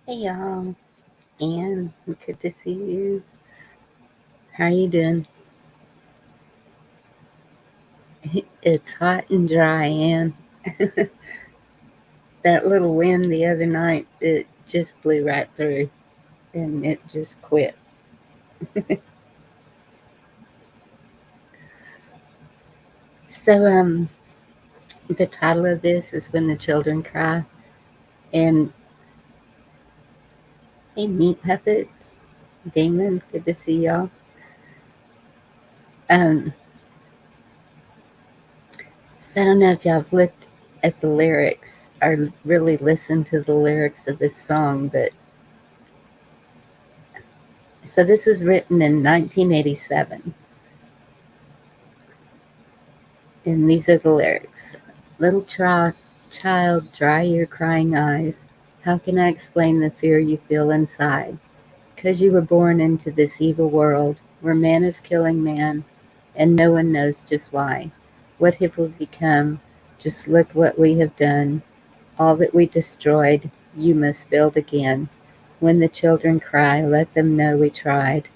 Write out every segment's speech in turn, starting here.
Hey y'all, Ann, good to see you. How are you doing? It's hot and dry, Ann. That little wind the other night, it just blew right through and it just quit. So, the title of this is When the Children Cry. And hey, Meat Puppets, Damon, good to see y'all. Um, so I don't know if y'all have looked at the lyrics or really listened to the lyrics of this song, but so this was written in 1987. And these are the lyrics. Little child, dry your crying eyes. How can I explain the fear you feel inside? 'Cause you were born into this evil world where man is killing man and no one knows just why. What have we become? Just look what we have done. All that we destroyed, you must build again. When the children cry, let them know we tried.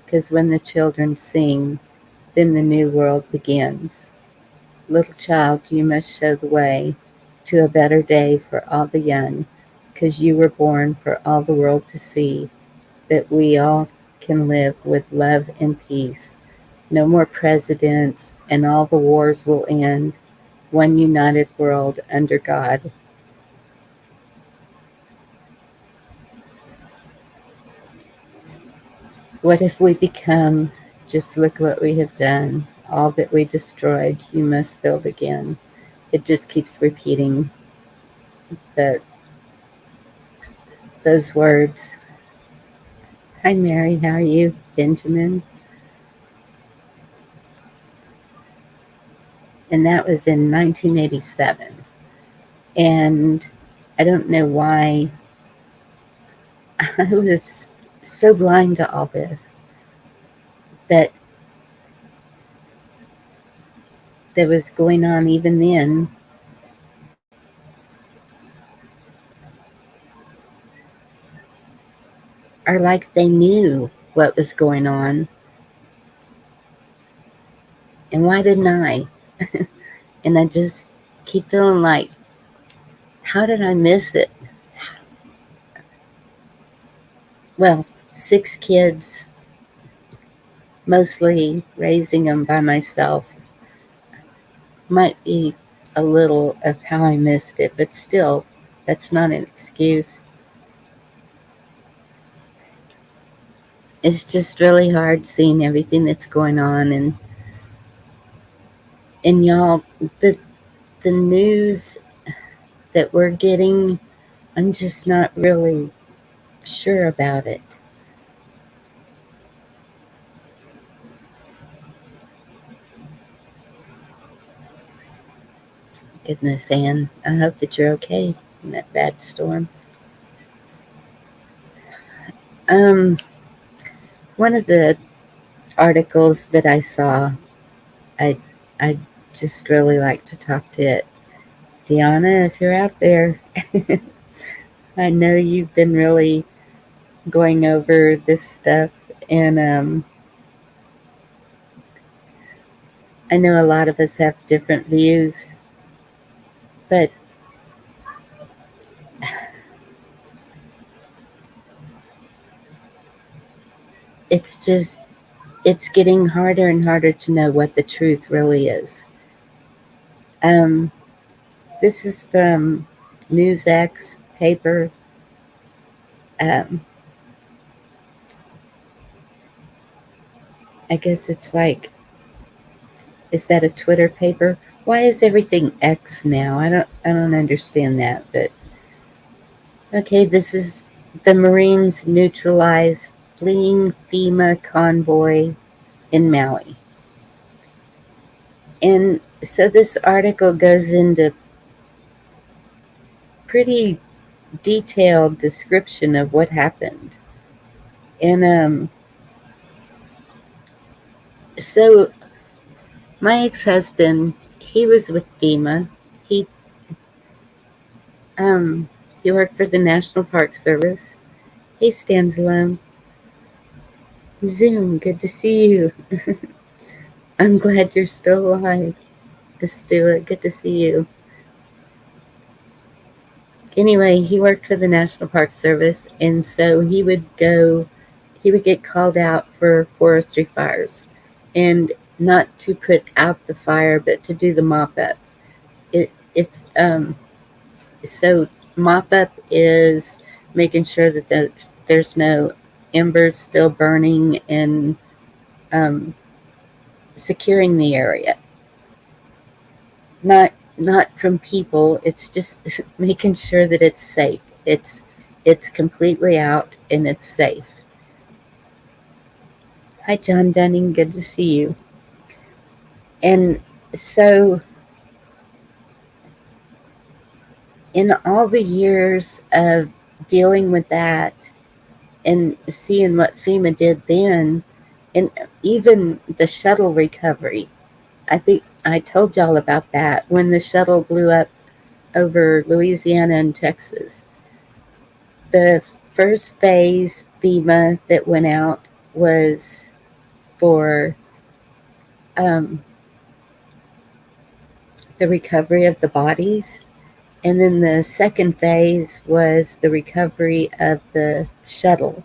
'Cause when the children sing, then the new world begins. Little child, you must show the way to a better day for all the young, 'cause you were born for all the world to see, that we all can live with love and peace. No more presidents, and all the wars will end. One united world under God. What if we become? Just look what we have done. All that we destroyed, you must build again. It just keeps repeating the those words. Hi, Mary. How are you? Benjamin. And that was in 1987. And I don't know why I was so blind to all this that that was going on even then. Or like they knew what was going on. And why didn't I? And I just keep feeling like, how did I miss it? Well, 6 kids, mostly raising them by myself, might be a little of how I missed it, but still, that's not an excuse. It's just really hard seeing everything that's going on, and y'all, the the news that we're getting, I'm just not really sure about it. Goodness, Anne, I hope that you're okay in that bad storm. Um, One of the articles that I saw, I I just really like to talk to it. Deanna, if you're out there, I know you've been really going over this stuff, and I know a lot of us have different views, but it's just it's getting harder and harder to know what the truth really is. Um, this is from NewsX paper. Um, I guess it's like, is that a Twitter paper? Why is everything X now? I don't understand that, but okay, this is the Marines neutralize fleeing FEMA convoy in Maui. And so this article goes into pretty detailed description of what happened. And so my ex-husband, he was with FEMA. He um he worked for the National Park Service, Hey, Stands Alone. Zoom, good to see you. I'm glad you're still alive. Stuart, good to see you. Anyway, he worked for the National Park Service, and so he would get called out for forestry fires, and not to put out the fire, but to do the mop up. It, if so, mop up is making sure that there's no embers still burning and um, securing the area. Not from people. It's just making sure that it's safe. It's completely out and it's safe. Hi, John Dunning. Good to see you. And so, in all the years of dealing with that and seeing what FEMA did then, and even the shuttle recovery, I think I told y'all about that when the shuttle blew up over Louisiana and Texas. The first phase FEMA that went out was for um, the recovery of the bodies. And then the second phase was the recovery of the shuttle.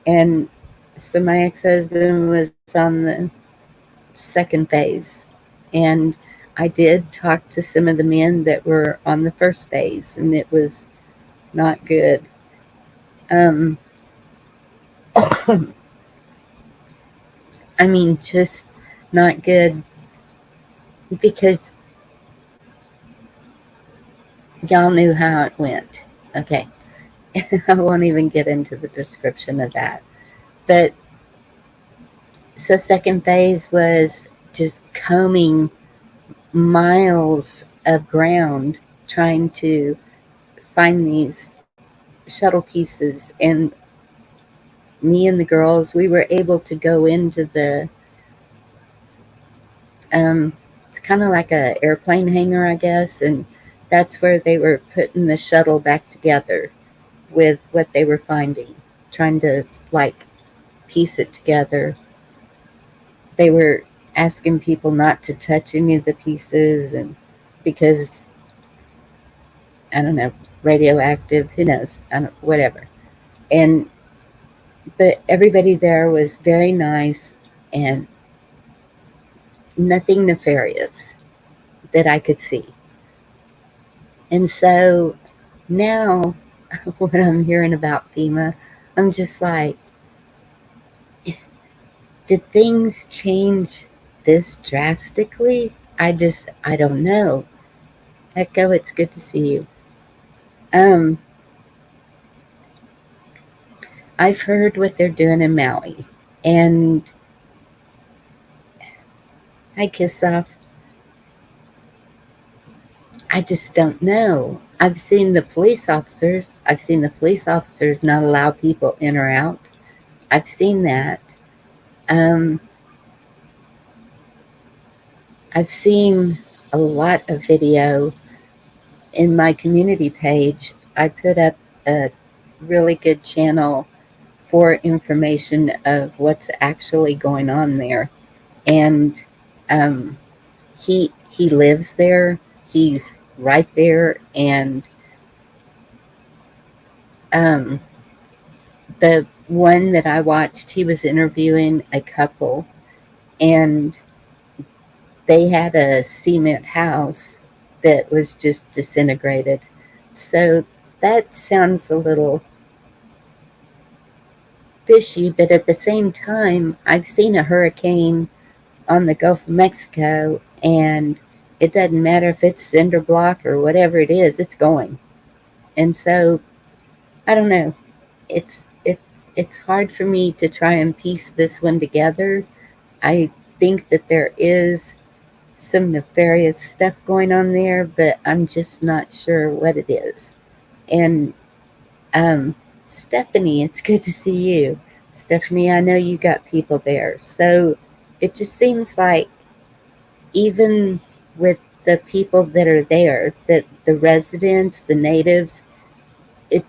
And so my ex husband was on the second phase. And I did talk to some of the men that were on the first phase, and it was not good. Um, I mean, just not good because y'all knew how it went. Okay. I won't even get into the description of that. But so, second phase was just combing miles of ground trying to find these shuttle pieces. And me and the girls, we were able to go into um, it's kind of like a airplane hangar, I guess. And that's where they were putting the shuttle back together with what they were finding, trying to like piece it together. They were asking people not to touch any of the pieces, and because I don't know, radioactive, who knows, I don't, whatever. And but everybody there was very nice and nothing nefarious that I could see. And so now, when I'm hearing about FEMA, I'm just like, did things change this drastically? I don't know. Echo, it's good to see you. Um, I've heard what they're doing in Maui, and I kiss off. I just don't know. I've seen the police officers. I've seen the police officers not allow people in or out. I've seen that. Um, I've seen a lot of video in my community page. I put up a really good channel for information of what's actually going on there. And um, he lives there. He's right there, and um, the one that I watched, he was interviewing a couple, and they had a cement house that was just disintegrated. So that sounds a little fishy, but at the same time, I've seen a hurricane on the Gulf of Mexico, and it doesn't matter if it's cinder block or whatever it is, it's going. And so I don't know. It's hard for me to try and piece this one together. I think that there is some nefarious stuff going on there, but I'm just not sure what it is. And Stephanie, it's good to see you. Stephanie, I know you got people there. So it just seems like even with the people that are there, that the residents, the natives, it,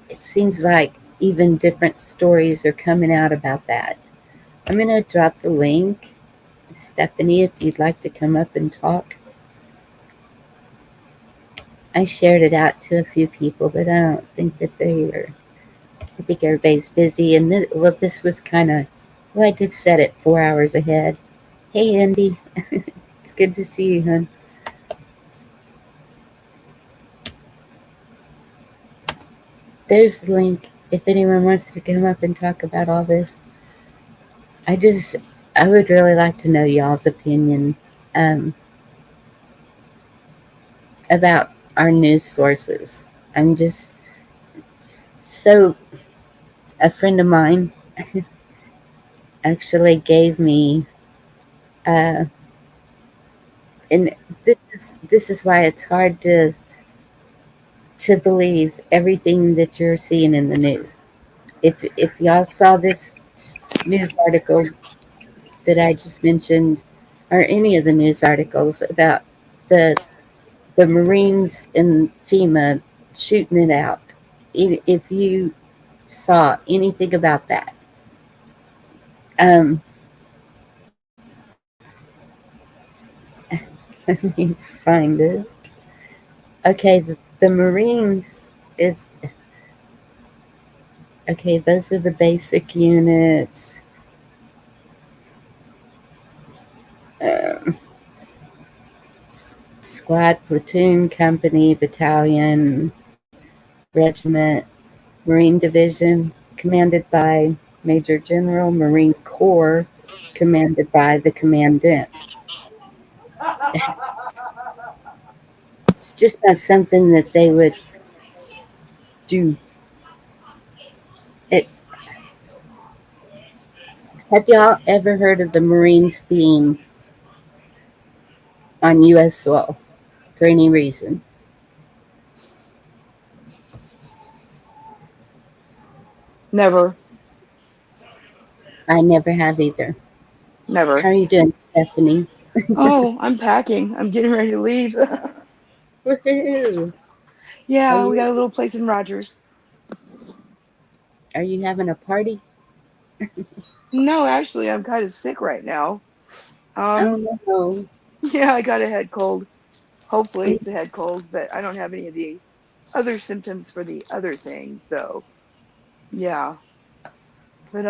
it seems like even different stories are coming out about that. I'm going to drop the link. Stephanie, if you'd like to come up and talk. I shared it out to a few people, but I don't think that they are. I think everybody's busy. And this was kind of, well, I did set it 4 hours ahead. Hey, Andy. It's good to see you, hon. There's the link. If anyone wants to come up and talk about all this, I just, I would really like to know y'all's opinion um, about our news sources. I'm just so, a friend of mine actually gave me, uh, and this is why it's hard to believe everything that you're seeing in the news. If y'all saw this news article that I just mentioned, or any of the news articles about the the Marines and FEMA shooting it out, if you saw anything about that, um, let me find it. Okay, the Marines is okay. Those are the basic units. Um, Squad, platoon, company, battalion, regiment, Marine Division, commanded by Major General, Marine Corps, commanded by the Commandant. It's just not something that they would do. It, have y'all ever heard of the Marines being on U.S. soil for any reason? Never, I never have either. How never. are you doing, Stephanie? Oh, I'm packing. I'm getting ready to leave. Woohoo! Are Yeah, we you got a little place in Rogers. are you having a party? No, actually, I'm kind of sick right now. Oh Um, no. yeah, I got a head cold. Hopefully, Mm, it's a head cold, but I don't have any of the other symptoms for the other thing. So, yeah. But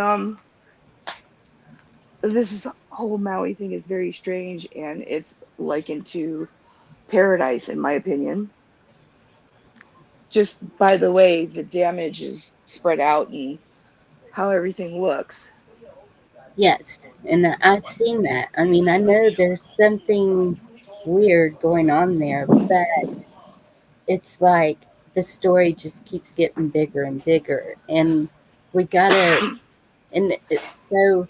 whole Maui thing is very strange, and it's likened to paradise, in my opinion. Just by the way the damage is spread out and how everything looks. yes, and I've seen that. I mean, I know there's something weird going on there, but it's like the story just keeps getting bigger and bigger, and we gotta. And it's so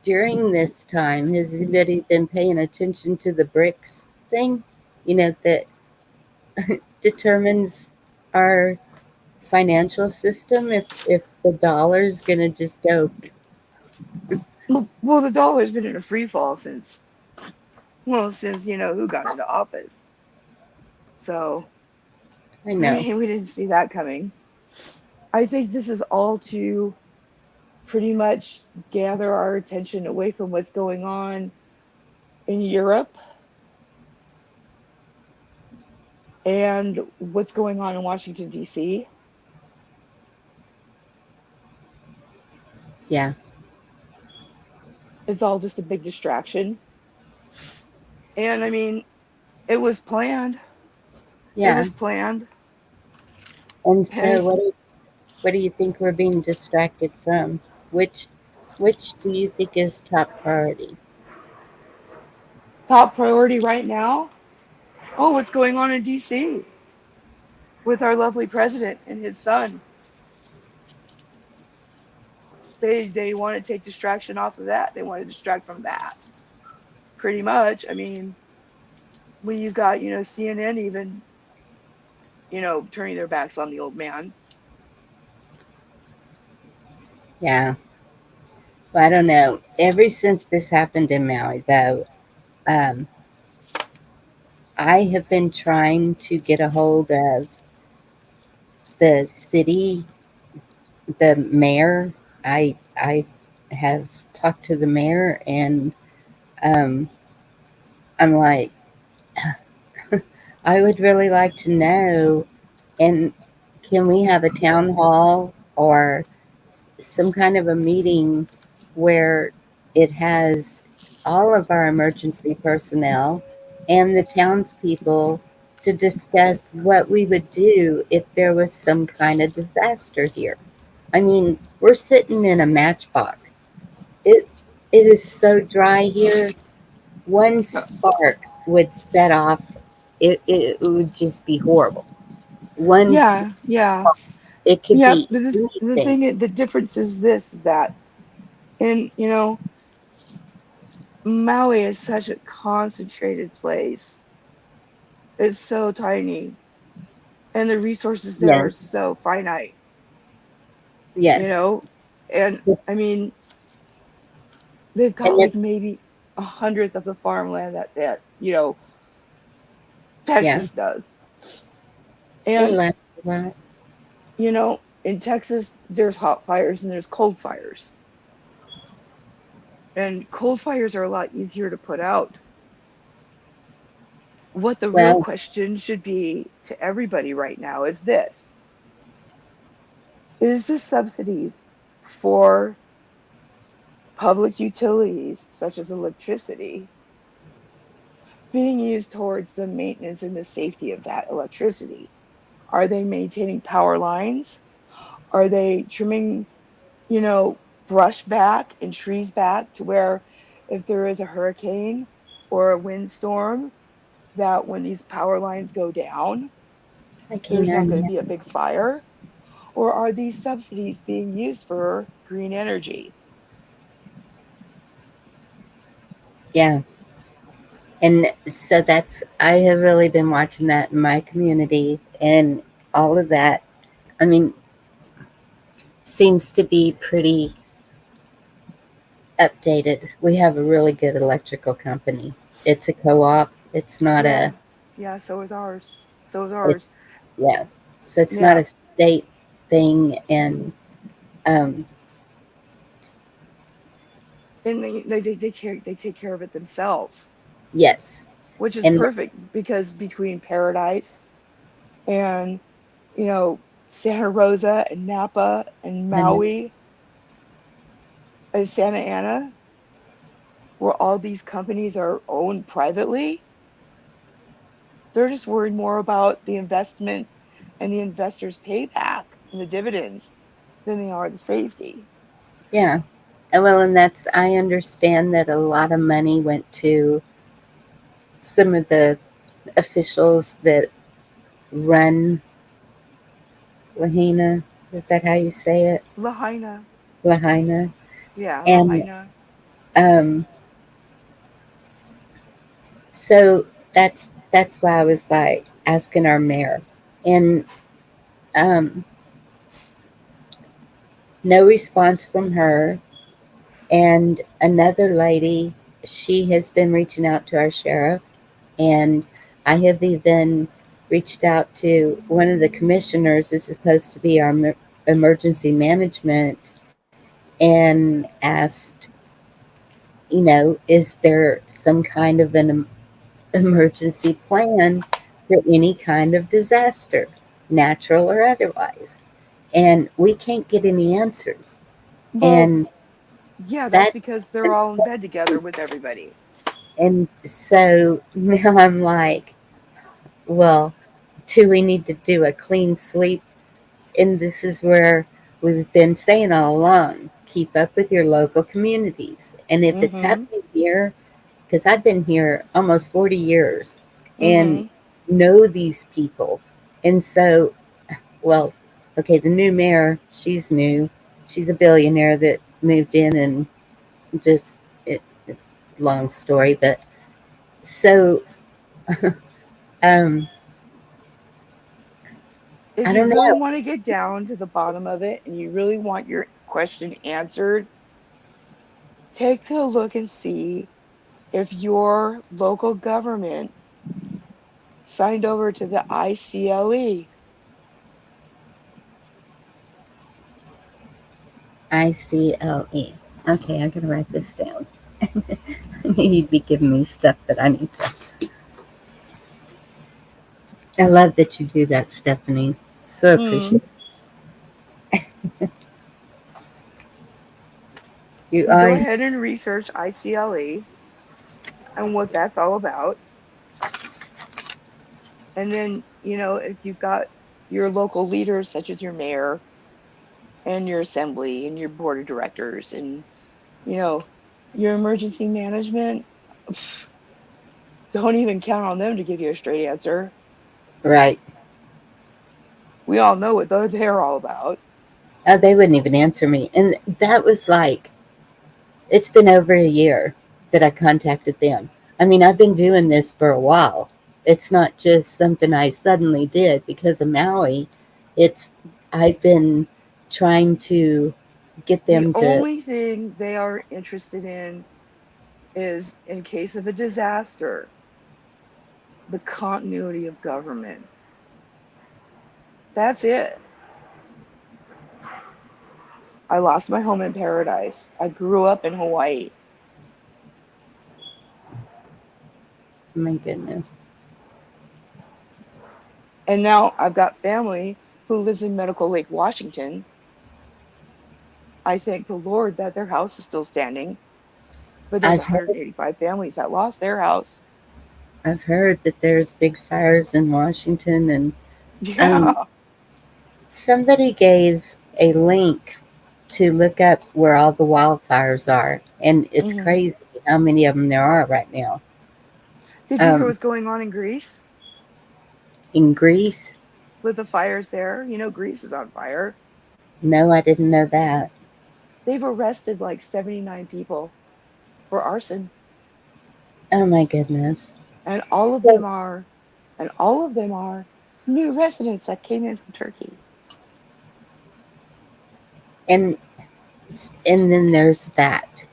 during this time, has anybody been paying attention to the BRICS thing? You know that determines our financial system. If the dollar's gonna just go, Well, the dollar's been in a free fall since who got into office. So, I I know. mean, we didn't see that coming. I think this is all to pretty much gather our attention away from what's going on in Europe and what's going on in Washington, D.C. Yeah, It's all just a big distraction. And I mean, it was planned. It yeah. was planned. And And so, what do you think we're being distracted from? Which which do you think is top priority? top priority right now, oh, what's going on in D.C. with our lovely president and his son. They want to take distraction off of that. They want to distract from that. Pretty much. I mean, when you've got, CNN even, turning their backs on the old man. Yeah. Well, I don't know. Ever since this happened in Maui, though, um, I have been trying to get a hold of the city the mayor, I have talked to the mayor, and um, I'm like, I would really like to know, and can we have a town hall or some kind of a meeting where it has all of our emergency personnel and the townspeople to discuss what we would do if there was some kind of disaster here? I mean, we're sitting in a matchbox. It it is so dry here. One spark would set off. It would just be horrible. One Yeah, yeah, spark. It could yep. be But the anything. thing, the difference is this: is that in Maui is such a concentrated place. It's so tiny, and the resources there are Yes, so finite. You yes, know, and I mean, they've and got like maybe a hundredth of the farmland that yeah, Texas does. it And lasts a lot. in Texas, there's hot fires and there's cold fires. And cold fires are a lot easier to put out. What the real Well, question should be to everybody right now is this: is the subsidies for public utilities, such as electricity, being used towards the maintenance and the safety of that electricity? Are they maintaining power lines? Are they trimming, brush back and trees back to where if there is a hurricane or a windstorm, that when these power lines go down, I there's not canine. going to Yeah, be a big fire? Or are these subsidies being used for green energy? yeah, and so that's I have really been watching that in my community, and all of that. I mean, seems to be pretty updated. We have a really good electrical company. It's a co-op. It's not a. Yeah. Yeah, so is ours. So is ours. It's yeah. So it's not Yeah. a state thing, and um, And they take care of it themselves, yes, which is and perfect because between Paradise and you know Santa Rosa and Napa and and Maui and Santa Ana, where all these companies are owned privately, they're just worried more about the investment and the investors' payback and the dividends than they are the safety. yeah. Well, and that's I understand that a lot of money went to some of the officials that run Lahaina. Is that how you say it? Lahaina. Lahaina. Yeah, And Lahaina. um, so that's why I was like asking our mayor, and um, no response from her. And another lady, she has been reaching out to our sheriff, and I have even reached out to one of the commissioners. This is supposed to be our emergency management, and asked, is there some kind of an emergency plan for any kind of disaster, natural or otherwise? And we can't get any answers. Well, And yeah, that's that because they're all in bed together with everybody. and so now I'm like, well, do we need to do a clean sweep? And this is where we've been saying all along, keep up with your local communities. And if it's Mm-hmm. happening here, because I've been here almost 40 years and Mm-hmm. know these people. And so, well, okay, the new mayor, she's new. She's a billionaire that moved in and just, long story. But so, um, If I you don't really know. want to get down to the bottom of it and you really want your question answered, take a look and see if your local government signed over to the ICLE. ICLE. Okay, I gotta write this down. I knew you'd be giving me stuff that I need to. I love that you do that, Stephanie. So appreciate Mm. it. You You go always ahead and research ICLE and what that's all about. And then, if you've got your local leaders, such as your mayor and your assembly and your board of directors and, you know, your emergency management, pff, don't even count on them to give you a straight answer. right. We all know what they're all about. Oh, they wouldn't even answer me. And that was like, it's been over a year that I contacted them. I mean, I've been doing this for a while. It's not just something I suddenly did because of Maui. It's, I've been trying to get The them to, only thing they are interested in is, in case of a disaster, the continuity of government. That's it. I lost my home in paradise. I grew up in Hawaii. my goodness. And now I've got family who lives in Medical Lake, Washington. I thank the Lord that their house is still standing, but there's I've heard 185 families that lost their house. I've heard that there's big fires in Washington, and um, Yeah. somebody gave a link to look up where all the wildfires are, and it's Hmm. crazy how many of them there are right now. Did you hear Um, what's going on in Greece in Greece, with the fires there? Greece is on fire. no, I didn't know that. They've arrested like 79 people for arson, Oh my goodness. and all of them So, are, and all of them are new residents that came in from Turkey. and and then there's that.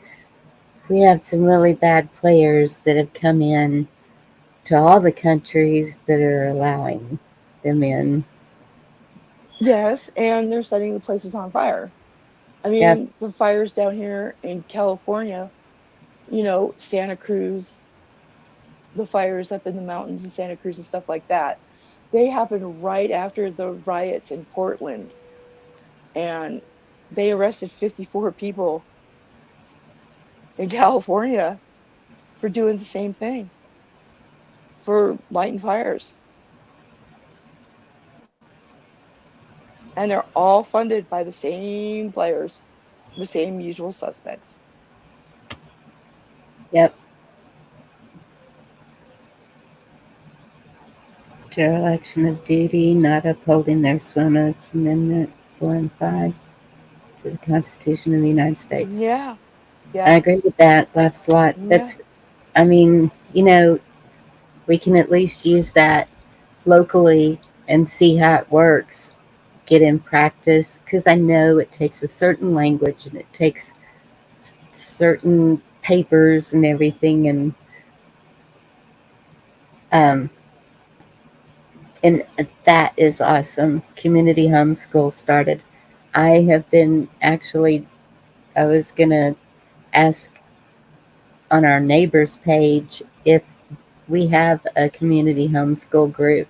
We have some really bad players that have come in to all the countries that are allowing them in. Yes, and they're setting the places on fire. I Yep, mean, the fires down here in California, Santa Cruz, the fires up in the mountains in Santa Cruz and stuff like that, they happened right after the riots in Portland. And they arrested 54 people in California for doing the same thing, for lighting fires. And they're all funded by the same players, the same usual suspects. yep. Dereliction of duty, not upholding their SWONOS Amendment 4 and 5 to the Constitution of the United States. Yeah, I yeah, agree with that. Laughs a lot. yeah. That's, I mean, we can at least use that locally and see how it works, get in practice, because I know it takes a certain language and it takes certain papers and everything. Um, and that is awesome. Community homeschool started. I have been actually, I was going to ask on our neighbors page if we have a community homeschool group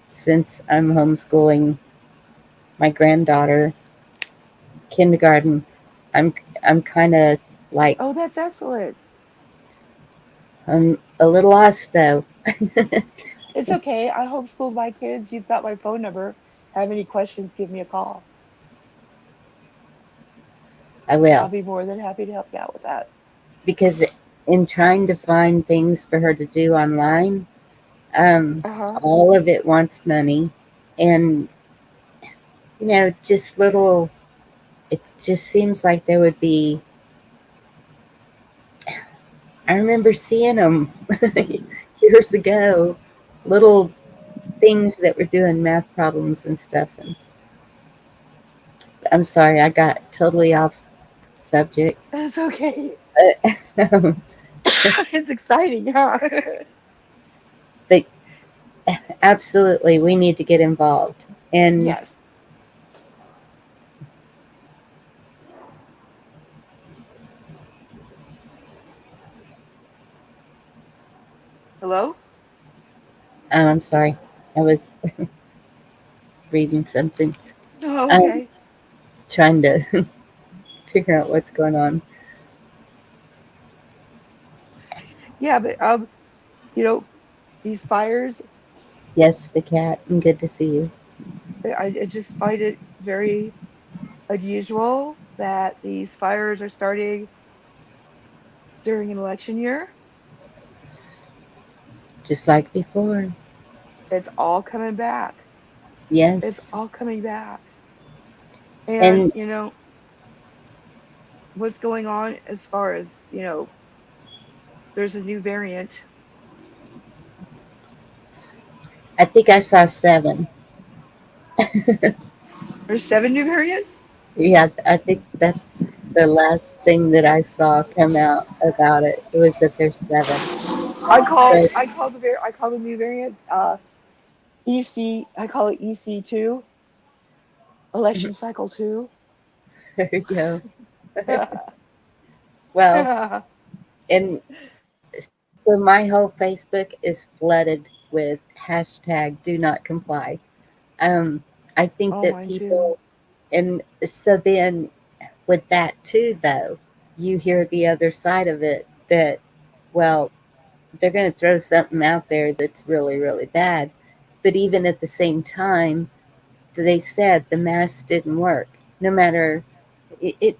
since I'm homeschooling my granddaughter kindergarten. I'm I'm kind of like Oh, that's excellent. I'm a little lost though. It's okay. I homeschool my kids. You've got my phone number. Have any questions, give me a call. I I'll will, be more than happy to help you out with that. because in trying to find things for her to do online, um, Uh huh. all of it wants money, and just little. It just seems like there would be. I remember seeing them years ago, little things that were doing math problems and stuff. And I'm sorry, I got totally off subject. It's okay. But, It's exciting, yeah. but absolutely, we need to get involved. And Yes. Hello? I'm sorry. I was reading something. Oh, I'm okay. trying to figure out what's going on. Yeah, but you know, these fires, Yes, the cat. And good to see you. I just find it very unusual that these fires are starting during an election year. Just like before. It's all coming back. It's Yes. all coming back. And, And what's going on as far as, there's a new variant. I think I saw seven. There's seven new variants. Yeah, I think that's the last thing that I saw come out about it. It was that there's seven. So I call the new variants EC. I call it EC2, election cycle 2. there you go. Well, and so my whole Facebook is flooded with hashtag do not comply. Um, I think Oh, that mine too. people, and so then with that too, though, you hear the other side of it that, well, they're going to throw something out there that's really, really bad. But even at the same time, they said the mask didn't work. No matter it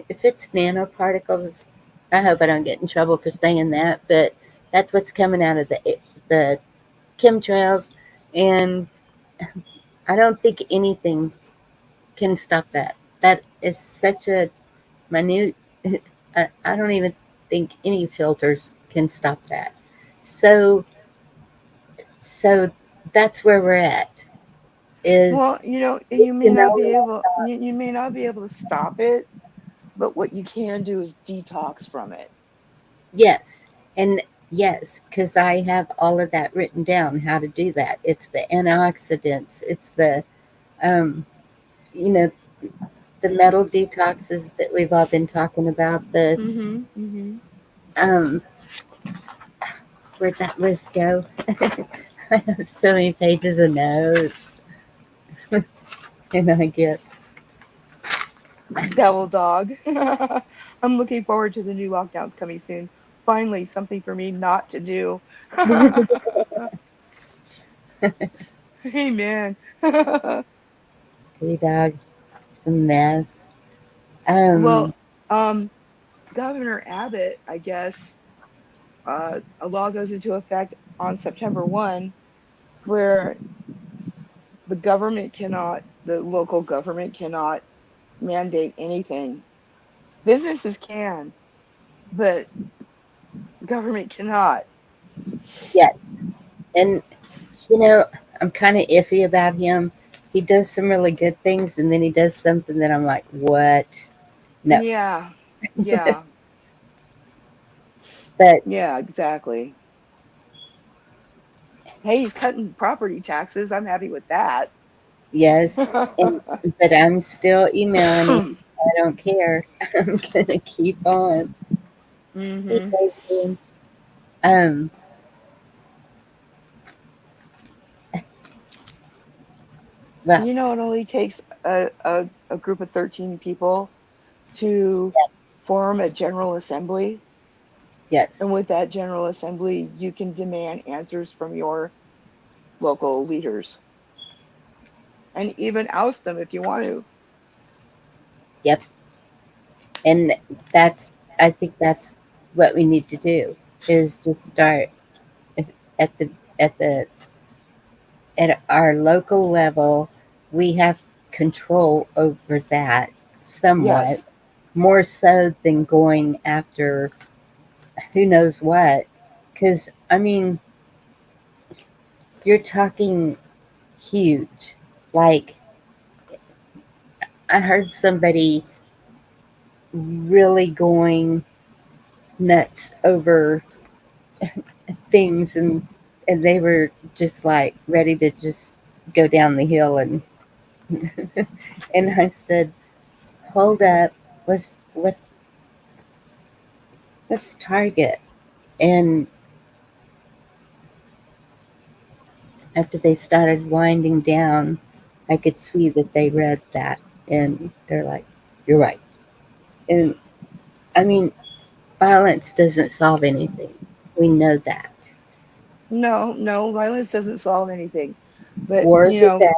if it's nanoparticles, I hope I don't get in trouble for saying that, but that's what's coming out of the chemtrails, and I don't think anything can stop that. That is such a minute. I don't even think any filters can stop that. So, so that's where we're at. Well, Is you may can not be only able you may not be able to stop it, but what you can do is detox from it. yes, and yes, because I have all of that written down how to do that. It's the antioxidants. It's the um, you know the metal detoxes that we've all been talking about. The Mm-hmm. Mm-hmm. um, where'd that list go? I have so many pages of notes, and I get Devil dog. I'm looking forward to the new lockdowns coming soon. Finally, something for me not to do. Hey man. T Dog. It's a mess. Well, Um, um, Governor Abbott, I guess, a law goes into effect on September 1 where the local government cannot mandate anything. Businesses can, but government cannot. yes, and you know I'm kind of iffy about him. He does some really good things, and then he does something that I'm like, what? No, Yeah, yeah, but yeah, exactly. Hey, he's cutting property taxes. I'm happy with that. yes, and but I'm still emailing him. I don't care. I'm gonna keep on. He Hmm. knows me. Um, well, It only takes a group of 13 people to form a general assembly. yes, And with that general assembly, you can demand answers from your local leaders and even oust them if you want to. yep, and that's. I think that's what we need to do is just start at the at the at our local level. We have control over that somewhat Yes. more so than going after who knows what. Because I mean, you're talking huge. Like I heard somebody really going nuts over things, and they were just like ready to just go down the hill, and I said, "Hold up, let's let's target." And After they started winding down, I could see that they read that and they're like, "You're right." And I mean, violence doesn't solve anything. We know that. No, no, violence doesn't solve anything. But, Wars are bad.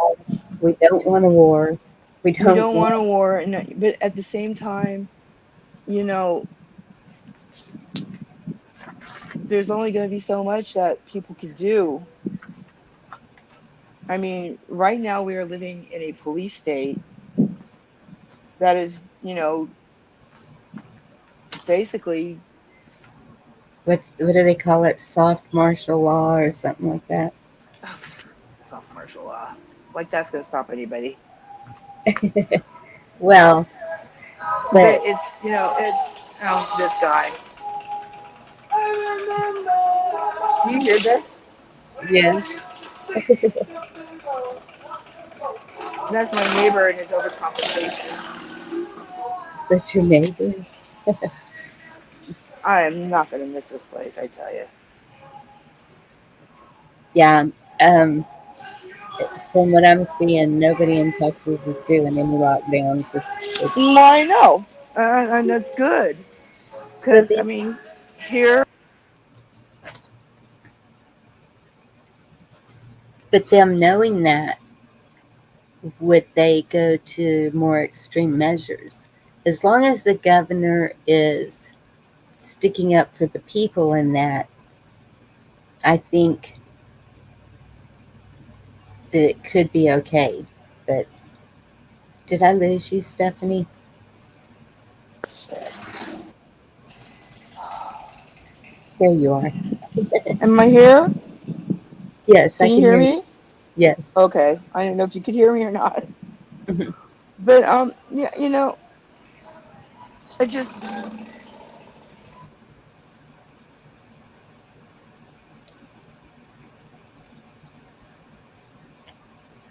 We don't want a war. We we don't don't want want. a war. But at the same time, you know, there's only going to be so much that people can do. I mean, right now we are living in a police state that is, basically What do they call it? Soft martial law or something like that. soft martial law. Like that's going to stop anybody. Well, But but it's this guy. Do you hear this? yeah, That's my neighbor and his overcompensation. that's your neighbor. I am not going to miss this place, I tell you. Yeah. Um, from what I'm seeing, nobody in Texas is doing any lockdowns. It's I know, and that's good but because I then, mean, here, but them knowing that, would they go to more extreme measures? As long as the governor is sticking up for the people in that, I think that it could be okay. But did I lose you, Stephanie? There you are. am I here? Yes, I Can you can hear hear you. me? Yes. Okay, I didn't know if you could hear me or not. Mhm. But yeah, I just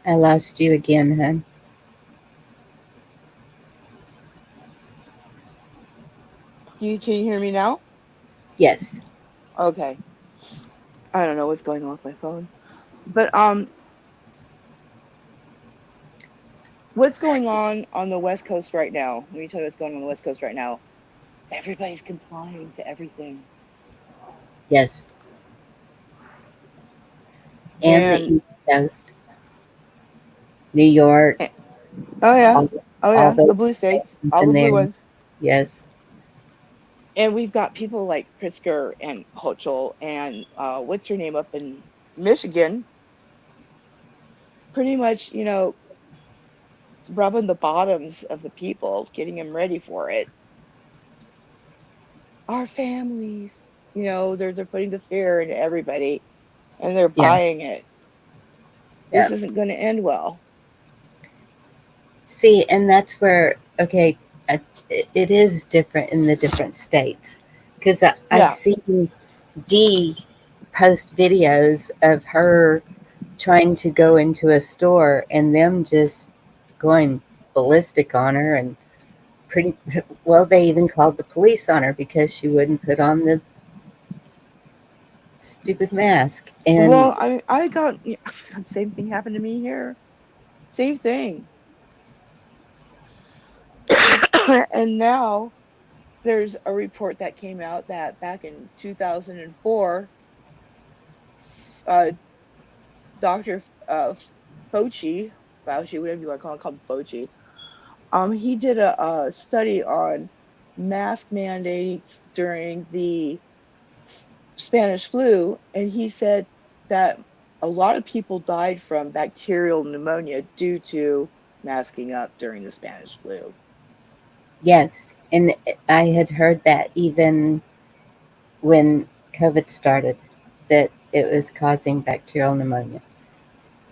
I lost you again, hon. can you hear me now? Yes. Okay, I don't know what's going on with my phone, but what's going on the West Coast right now? Let me tell you what's going on the West Coast right now. Everybody's complying to everything, Yes. And the and East Coast, New York, eh, oh yeah, all, oh all yeah, those the blue states states, have all been the blue there. ones. Yes. And we've got people like Pritzker and Hochul and what's her name up in Michigan, pretty much, rubbing the bottoms of the people, getting them ready for it. Our families, they're putting the fear into everybody and they're Yeah. buying it. Yeah. This isn't going to end well. See, and that's where, okay, it is different in the different states. Because I've Yeah. seen Dee post videos of her trying to go into a store and them just going ballistic on her and pretty well, they even called the police on her because she wouldn't put on the stupid mask. And Well, I got same thing happened to me here. Same thing. And now there's a report that came out that back in 2004, uh, Dr. Fauci, whatever you want to call him Fauci, he did a study on mask mandates during the Spanish flu, and he said that a lot of people died from bacterial pneumonia due to masking up during the Spanish flu. yes, and I had heard that even when COVID started, that it was causing bacterial pneumonia.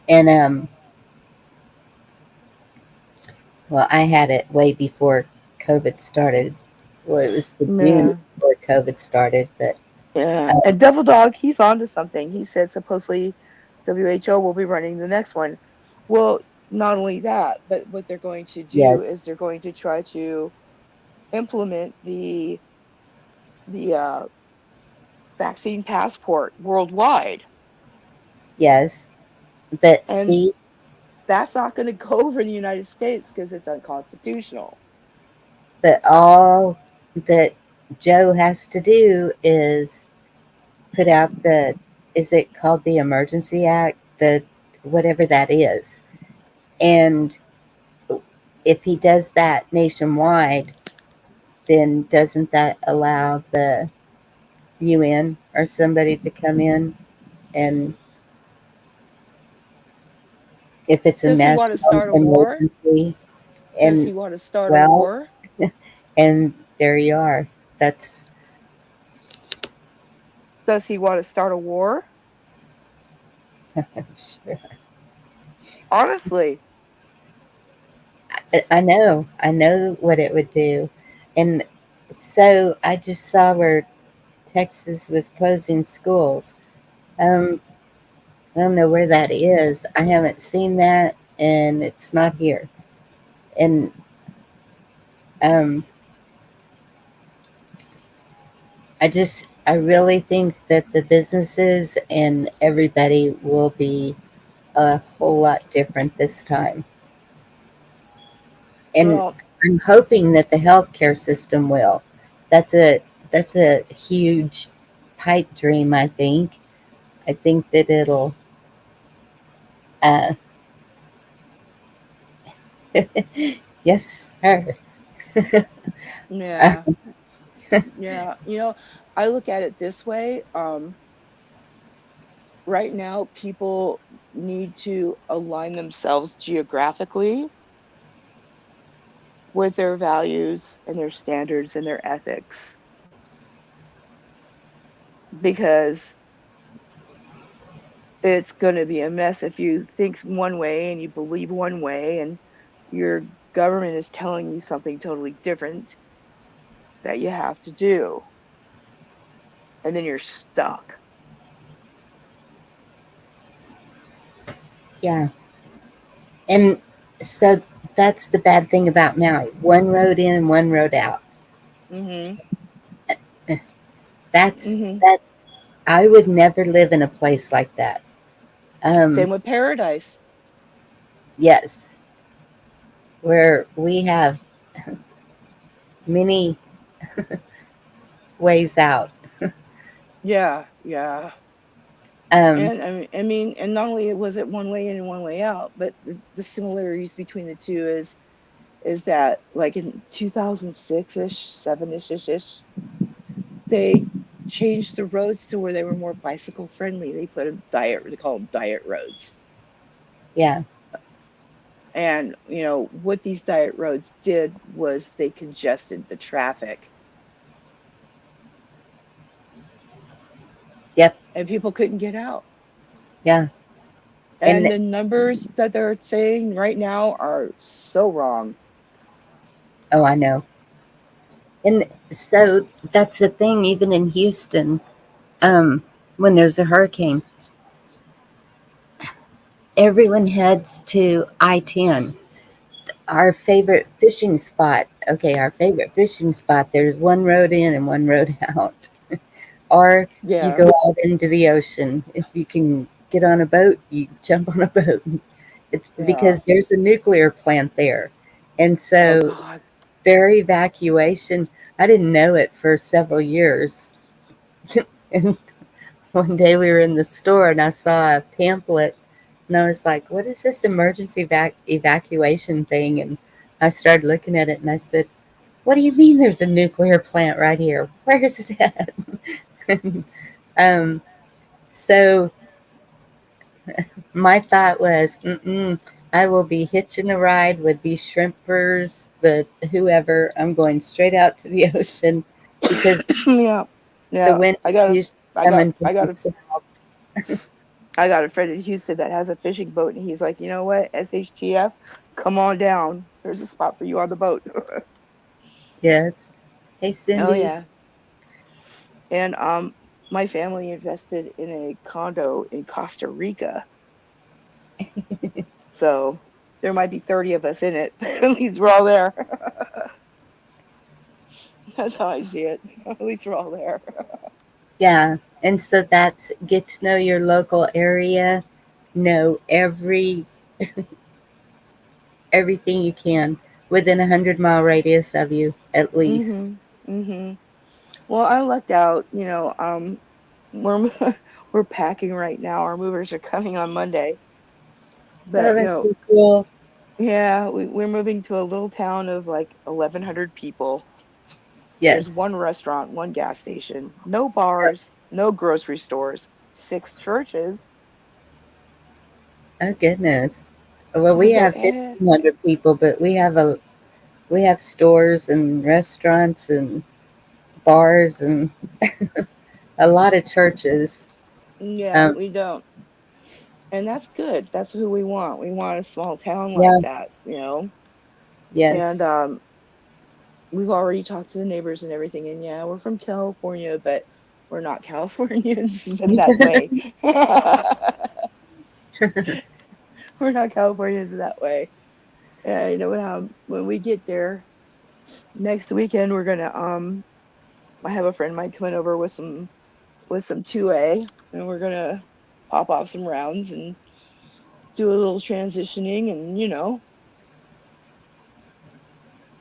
And well, I had it way before COVID started. Well, it was the June Yeah. before COVID started, but Yeah, uh, and Devil Dog, he's on to something. He said supposedly WHO will be running the next one. Well, not only that, but what they're going to do yes, is they're going to try to implement the vaccine passport worldwide. yes, But And see, that's not going to go over in the United States because it's unconstitutional. but all that Joe has to do is put out the, is it called the Emergency Act? The whatever that is. And if he does that nationwide, then doesn't that allow the UN or somebody to come in? And if it's a Does he want to national start a war? emergency, Does and he want to start a well, war? and there you are. That's Does he want to start a war? sure. Honestly, I know what it would do. And so I just saw where Texas was closing schools. Um, I don't know where that is. I haven't seen that, and it's not here. And um, I really think that the businesses and everybody will be a whole lot different this time. And well, I'm hoping that the healthcare system will. That's a that's a huge pipe dream. I think that it'll. Uh, yes, sir. yeah, yeah. I look at it this way. Right now, people need to align themselves geographically with their values and their standards and their ethics because it's going to be a mess if you think one way and you believe one way and your government is telling you something totally different that you have to do, and then you're stuck. Yeah, and so that's the bad thing about Maui. One road in and one road out. Mhm. That's Mhm. that's. I would never live in a place like that. Same Um, with paradise. yes, where we have many ways out. Yeah, yeah. Um, And and not only was it one way in and one way out, but the similarities between the two is that like in 2006 ish, 7 ish, they changed the roads to where they were more bicycle friendly. They put a diet, they call them diet roads. yeah, And what these diet roads did was they congested the traffic, yep, and people couldn't get out. yeah, And and the numbers that they're saying right now are so wrong. oh, I know. And so that's the thing. Even in Houston, when there's a hurricane, everyone heads to I-10, our favorite fishing spot. Okay, our favorite fishing spot. There's one road in and one road out. Or you Yeah. go out into the ocean. If you can get on a boat, you jump on a boat. It's Yeah. because there's a nuclear plant there. And Oh so God. their evacuation, I didn't know it for several years. And one day we were in the store and I saw a pamphlet and I was like, what is this emergency evacuation thing? And I started looking at it and I said, what do you mean there's a nuclear plant right here? Where is it at? um, so my thought was, I will be hitching a ride with these shrimpers, the whoever. I'm going straight out to the ocean because Yeah. the Yeah. wind I is got a usually coming from I got the a south. I got a friend in Houston that has a fishing boat, and he's like, you know what, SHTF, come on down. There's a spot for you on the boat. Yes. Hey, Oh Cindy. yeah. And my family invested in a condo in Costa Rica, so there might be 30 of us in it. At least we're all there. That's how I see it. At least we're all there. Yeah. And so that's get to know your local area, know everything you can within 100-mile radius of you, at least. Mhm. Mhm. Well, I lucked out. We're we're packing right now. Our movers are coming on Monday. Oh, But that's so cool. yeah, we're moving to a little town of like 1,100 people. There's Yes. one restaurant, one gas station, no bars, no grocery stores, six churches. Oh goodness. Well, I we said, have 1,500 people, but we have stores and restaurants and bars and a lot of churches. yeah, Um, we don't. And that's good. That's who we want. We want a small town like yeah, that. And yes. we've already talked to the neighbors and everything. And yeah, we're from California, but we're not Californians in that way. We're not Californians in that way. And when we get there next weekend, we're gonna I have a friend of mine coming over with some 2A, and we're gonna pop off some rounds and do a little transitioning, and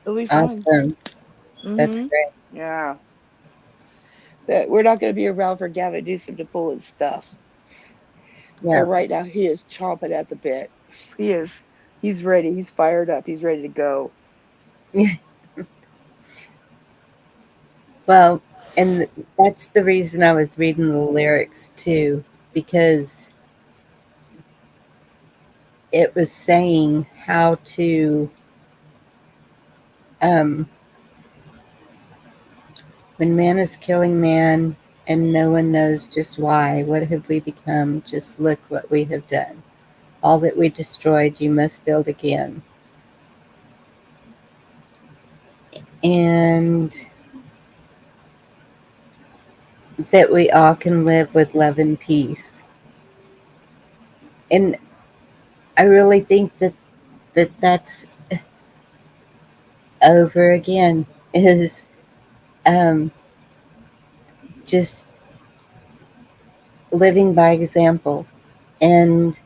it'll be fun. Awesome. That's Mhm. great. Yeah. But we're not gonna be around for Gavin Newsom to pull his stuff. But Yeah. right now he is chomping at the bit. He is. He's ready. He's fired up. He's ready to go. Well, and that's the reason I was reading the lyrics too, because it was saying how to, um, when man is killing man and no one knows just why, what have we become? Just look what we have done. All that we destroyed, you must build again. And that we all can live with love and peace. And I really think that's over again is um, just living by example and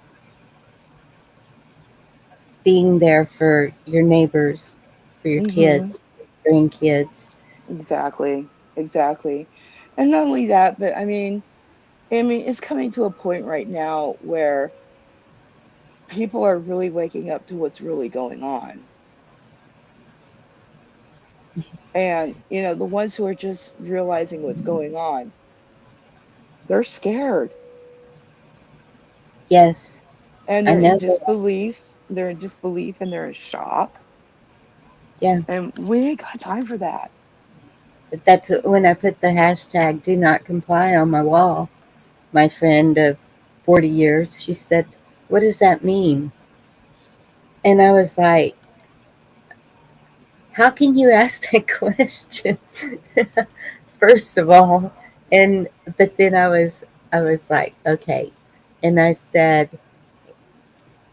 being there for your neighbors, for your Mhm. kids, grandkids. Exactly. Exactly. And not only that, but I mean, it's coming to a point right now where people are really waking up to what's really going on. And, the ones who are just realizing what's going on, they're scared Yes, and I they're in know that. disbelief. They're in disbelief and they're in shock. Yeah, And we ain't got time for that. but that's when I put the hashtag do not comply on my wall. My friend of 40 years, she said, "What does that mean?" And I was like, how can you ask that question? First of all, and but then I was like, okay, and I said,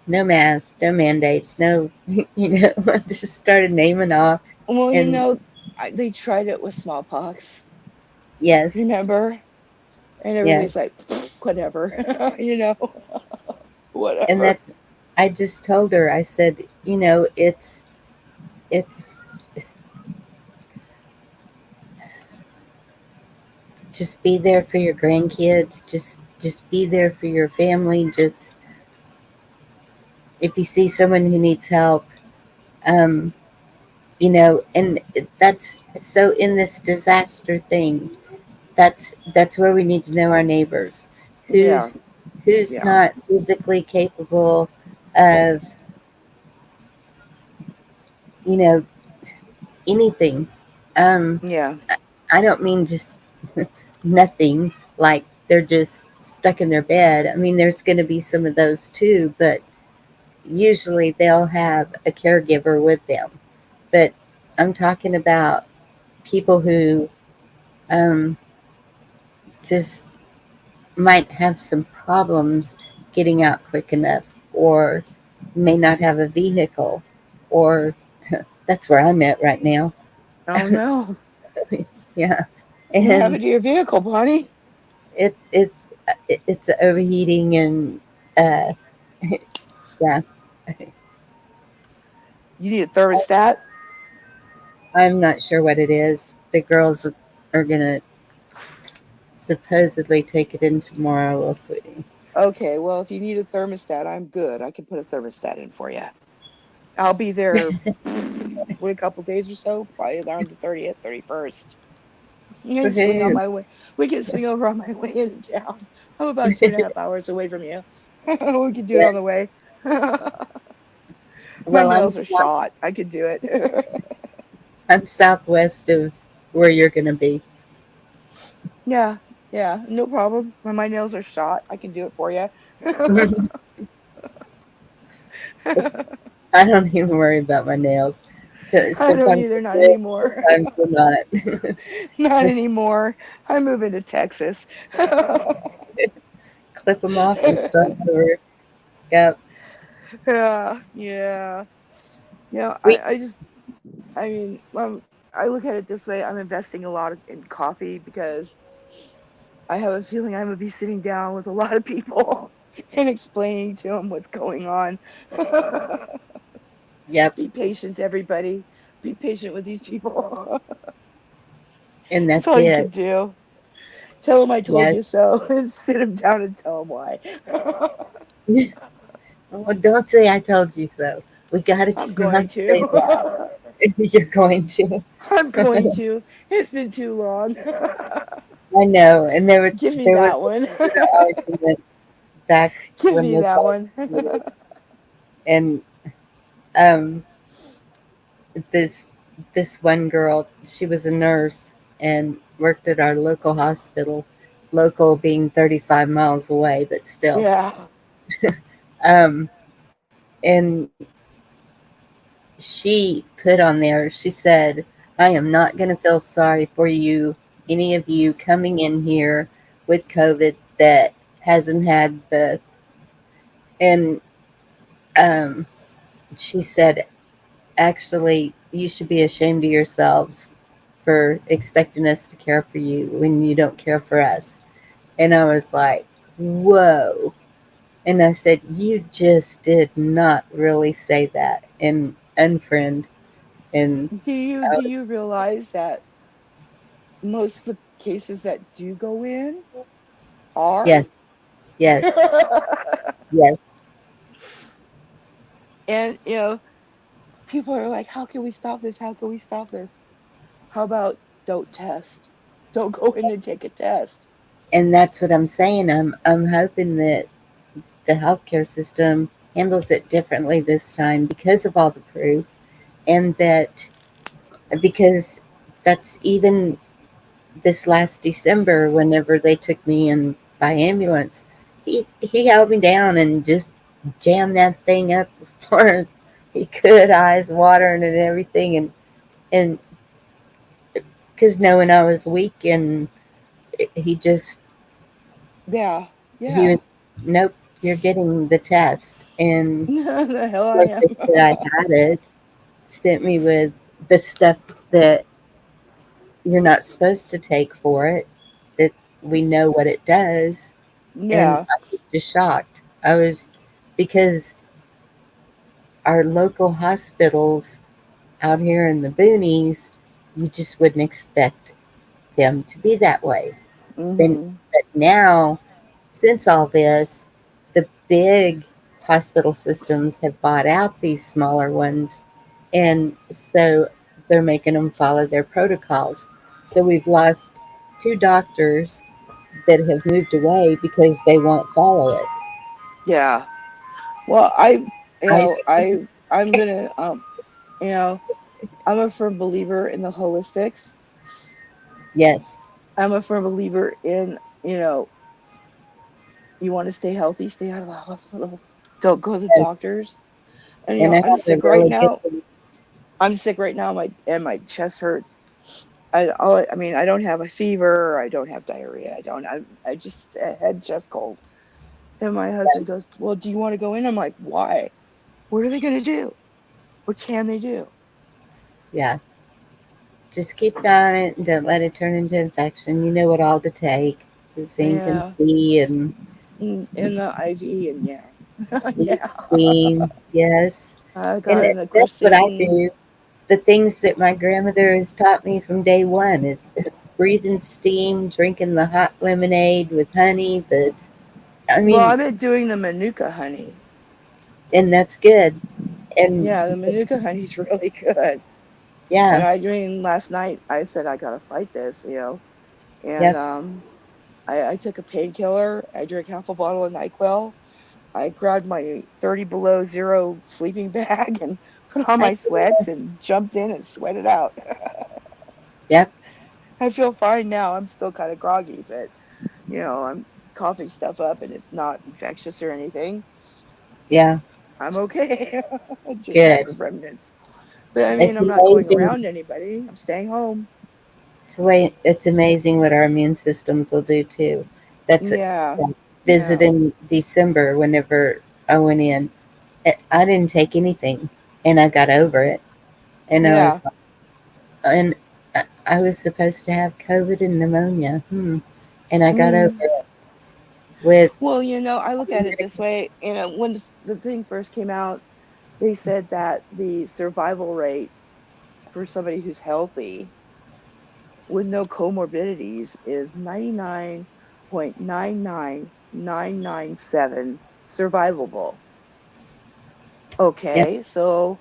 no masks, no mandates, no, I just started naming off, Well, and they tried it with smallpox, yes, remember? And everybody's yes, like, whatever, and whatever. that's, I just told her, I said, it's just be there for your grandkids, just be there for your family, just if you see someone who needs help, um, and that's so in this disaster thing, that's where we need to know our neighbors, Yeah, who's yeah, not physically capable of, you know anything. um yeah, I don't mean just nothing, like they're just stuck in their bed. I mean, there's going to be some of those too, but usually they'll have a caregiver with them. But I'm talking about people who, um, just might have some problems getting out quick enough, or may not have a vehicle, or that's where I'm at right now. oh no, Yeah, what and happened to your vehicle, Bonnie? it's overheating, and Yeah, You need a thermostat? I'm not sure what it is. The girls are gonna supposedly take it in tomorrow. We'll see. Okay, well, if you need a thermostat, I'm good. I can put a thermostat in for you. I'll be there in a couple days or so, probably around the 30th, 31st. You can swing on Woohoo! my way. We can swing over on my way into town. I'm about 2.5 hours away from you. We could do it on the Yes. way. My Well, nails are shot. I could do it. I'm southwest of where you're gonna be. Yeah, yeah, no problem. When my nails are shot, I can do it for you. I don't even worry about my nails. I don't Sometimes either, they not will, anymore. sometimes they're not. Not Just anymore. I'm moving to Texas. clip them off and start over. Yep. Yeah, yeah. Yeah, We I mean, I look at it this way. I'm investing a lot in coffee because I have a feeling I'm gonna be sitting down with a lot of people and explaining to them what's going on. yep. Be patient, everybody. Be patient with these people. And That's that's all you it. can do. Tell them I told you Yes. so, and sit them down and tell them why. Well, don't say I told you so. We gotta I'm going not say that. to. You're going to. I'm going to. It's been too long. I know. And Give me there was that a one. lot of arguments back Give when me this that all one. started. And um this this one girl, she was a nurse and worked at our local hospital, local being 35 miles away, but still. Yeah. Um, and she put on there, she said, I am not going to feel sorry for you, any of you coming in here with COVID that hasn't had the, and um, she said, actually, you should be ashamed of yourselves for expecting us to care for you when you don't care for us. And I was like, whoa. And I said, you just did not really say that. And unfriend. And Do you realize that most of the cases that do go in are? yes, yes, yes. And people are like, how can we stop this? How can we stop this? How about don't test? Don't go in and take a test. And that's what I'm saying. I'm hoping that the healthcare system handles it differently this time because of all the proof, and that because that's even this last December, whenever they took me in by ambulance, he held me down and just jammed that thing up as far as he could, eyes watering and everything, and because knowing I was weak, and he just Yeah, he yeah. was, nope, you're getting the test, and The hell of I course they am. said I had it, sent me with the stuff that you're not supposed to take for it, that we know what it does. And Yeah, I was just shocked. I was, because our local hospitals out here in the boonies, you just wouldn't expect them to be that way. Then, hmm, but now, since all this, the big hospital systems have bought out these smaller ones, and so they're making them follow their protocols. So we've lost two doctors that have moved away because they won't follow it. yeah. Well, Ice cream. I'm gonna, you know, I'm a firm believer in the holistics. Yes, I'm a firm believer in, you want to stay healthy, stay out of the hospital. Don't go to the yes. doctors. And And I I'm have a sick right really good now. I'm sick right now. My chest hurts. I mean, I don't have a fever. I don't have diarrhea. I just had chest cold. And my husband friend. goes, "Well, do you want to go in?" I'm like, "Why? What are they going to do? What can they do?" Yeah, just keep an eye on it and don't let it turn into infection. You know what all to take. The zinc and Yeah, C and in the IV and yeah. Yeah, Eat steam, yes. I And got an that's what I quercetin. do. The things that my grandmother has taught me from day one is breathing steam, drinking the hot lemonade with honey. I Well, mean, I've been doing the manuka honey. and that's good. And Yeah, the manuka honey's really good. And yeah, I dreamed last night. I said I gotta fight this, and yep, I took a painkiller. I drank half a bottle of Nyquil. I grabbed my 30 below zero sleeping bag and put on I, my sweats and jumped in and sweated out. yep, I feel fine now. I'm still kind of groggy, but I'm coughing stuff up and it's not infectious or anything. yeah, I'm okay. I just have good. the remnants. But I mean, It's I'm not going amazing. around anybody. I'm staying home. It's amazing what our immune systems will do too. That's Yeah. like Yeah. visit in December whenever I went in. I didn't take anything, and I got over it. And I Yeah. was and I was supposed to have COVID and pneumonia. And I got over Mm. it with Well, I look at it this way. When the thing first came out, they said that the survival rate for somebody who's healthy with no comorbidities is 99.99997 survivable. yeah. Okay, so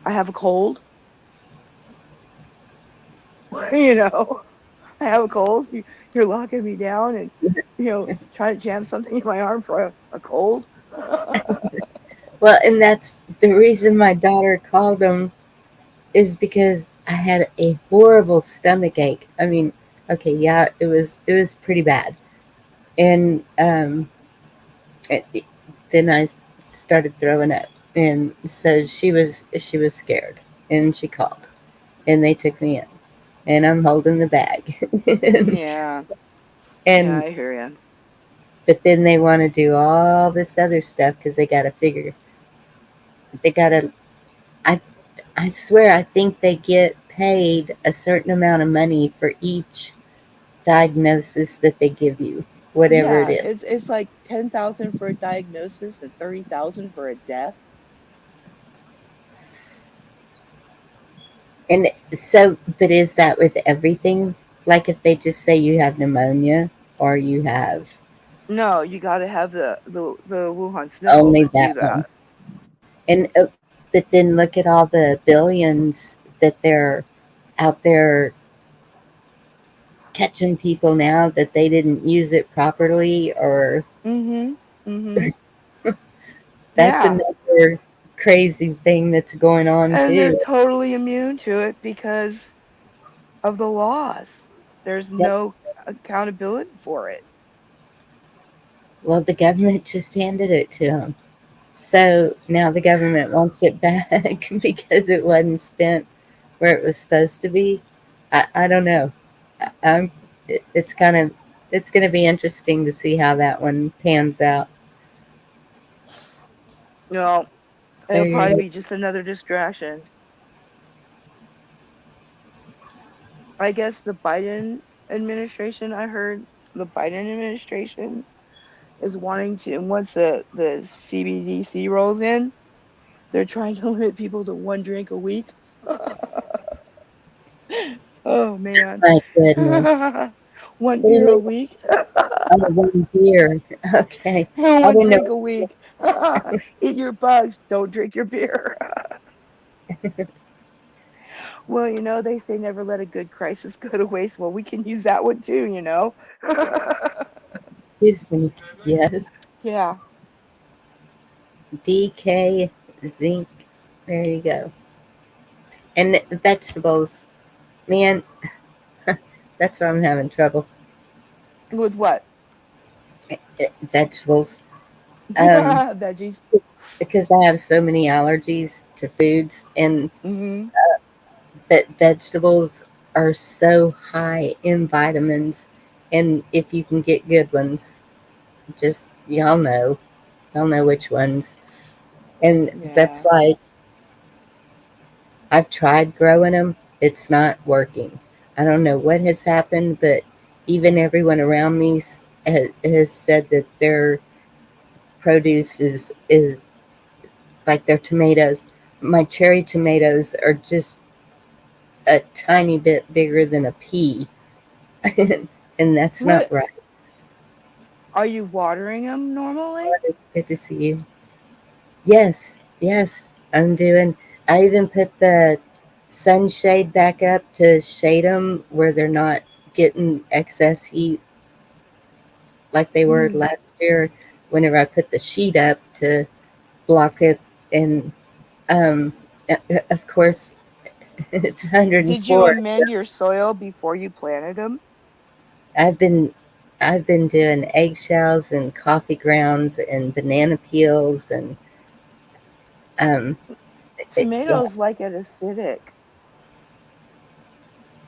I have a cold, you know, I have a cold. You're locking me down and, trying to jam something in my arm for a cold. Well, and that's the reason my daughter called them is because I had a horrible stomach ache. I mean, okay, yeah, it was pretty bad, and then I started throwing up, and so she was scared, and she called, and they took me in, and I'm holding the bag, Yeah, yeah, and I hear you. but then they want to do all this other stuff because they got to figure they got to. I I swear I think they get paid a certain amount of money for each diagnosis that they give you, whatever it Yeah, is. it's like 10,000 for a diagnosis and 30,000 for a death. And so, but is that with everything? Like if they just say you have pneumonia or you have No, you got to have the Wuhan sniffle only to do that one? that. And but then look at all the billions that they're out there catching people now that they didn't use it properly, or Mhm. Mhm. that's Yeah. another crazy thing that's going on And they're too. totally immune to it because of the laws. There's Yep. no accountability for it. Well, the government just handed it to them. So now the government wants it back because it wasn't spent where it was supposed to be. I don't know. It's kind of it's going to be interesting to see how that one pans out. No, it'll probably Clearly, be just another distraction. I guess the Biden administration, I heard the Biden administration is wanting to, and once the CBDC rolls in, they're trying to limit people to one drink a week. Oh man. my goodness. One What do you beer a mean? week. Oh, 1 year. Okay, I One didn't know. drink a week. Eat your bugs, don't drink your beer. Well, they say never let a good crisis go to waste. Well, we can use that one too. Excuse me. Yes, Yeah. DK zinc. There you go. And vegetables, man. That's where I'm having trouble. With what? Vegetables. Um, Veggies. because I have so many allergies to foods, and Hmm. that vegetables are so high in vitamins, and if you can get good ones, just y'all know which ones, and that's Yeah. why I've tried growing them. It's not working. I don't know what has happened, but even everyone around me has said that they're produce is like their tomatoes. My cherry tomatoes are just a tiny bit bigger than a pea, and that's not What right. are you watering them normally? Good to see you. Yes, yes, I'm doing. I even put the sunshade back up to shade them where they're not getting excess heat like they were Mm. last year. Whenever I put the sheet up to block it, and um, of course it's Did you 104. amend your soil before you planted them? I've been I've been doing eggshells and coffee grounds and banana peels and um yeah. Tomatoes like it acidic.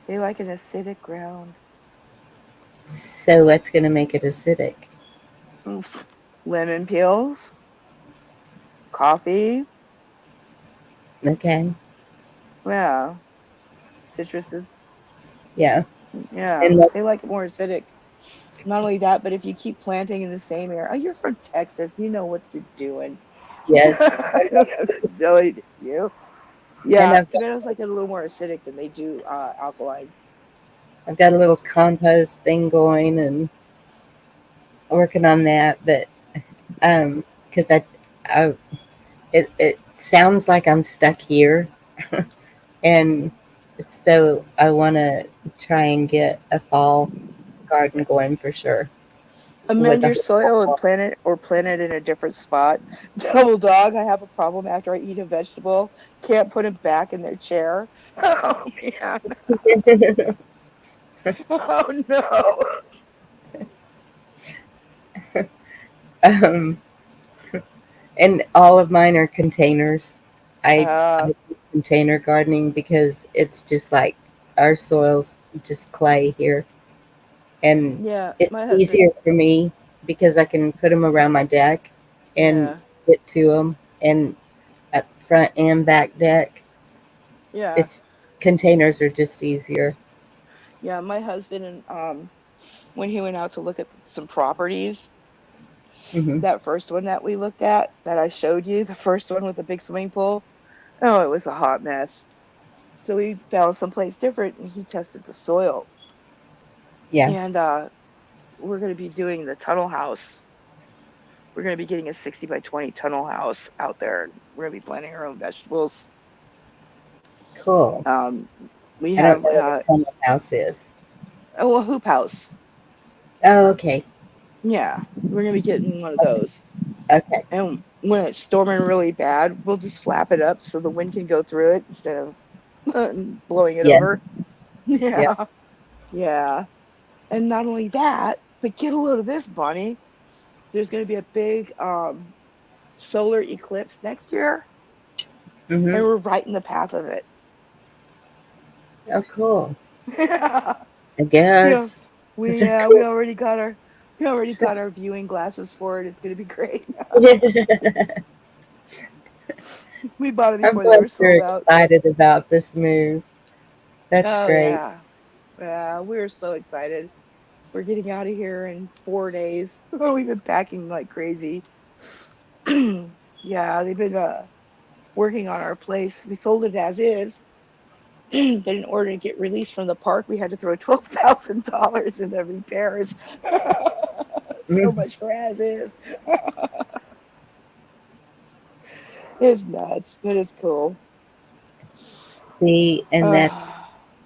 They like an acidic ground. So what's going to make it acidic? Oof. Lemon peels, coffee. Okay, Yeah. Citruses. yeah, Yeah. and They like it more acidic. Not only that, but if you keep planting in the same area, oh, you're from Texas, you know what you're doing. yes, I don't have to tell you. and Yeah, tomatoes like it a little more acidic than they do alkaline. I've got a little compost thing going and working on that, but because I it sounds like I'm stuck here, and so I want to try and get a fall garden going for sure with Amend a your whole soil and wall. plant it in a different spot. Double dog, I have a problem after I eat a vegetable. Can't put it back in their chair. Oh man. Oh no. um, and all of mine are containers. I Uh, do container gardening because it's just like our soil's just clay here, and yeah, it's my easier husband. for me because I can put them around my deck and Yeah, get to them, and at front and back deck, yeah, it's containers are just easier. yeah. My husband and when he went out to look at some properties, Hmm. that first one that we looked at that I showed you, the first one with the big swimming pool. Oh, it was a hot mess. So we found someplace different, and he tested the soil. Yeah, And we're going to be doing the tunnel house. We're going to be getting a 60 by 20 tunnel house out there. We're going to be planting our own vegetables. cool. Um, we I don't have know what a tunnel house is. oh, a hoop house. Oh, okay, Yeah, we're going to be getting one of those. okay, And when it's storming really bad, we'll just flap it up so the wind can go through it instead of blowing it yeah, over. yeah. Yeah, yeah. And not only that, but get a load of this, Bonnie. There's going to be a big solar eclipse next year, Hmm. and we're right in the path of it. Oh, cool. Yeah, I yeah. guess. Is We that yeah, cool? we already got our viewing glasses for it. It's going to be great. We bought it I'm before they glad were you're sold out. excited about this move. That's Oh great. yeah, yeah. We're so excited. We're getting out of here in 4 days. We've been packing like crazy. Yeah, they've been working on our place. We sold it as is, but in order to get released from the park, we had to throw $12,000 into repairs. So Mhm. much for as is. It's nuts, but it's cool. See, and that's Uh,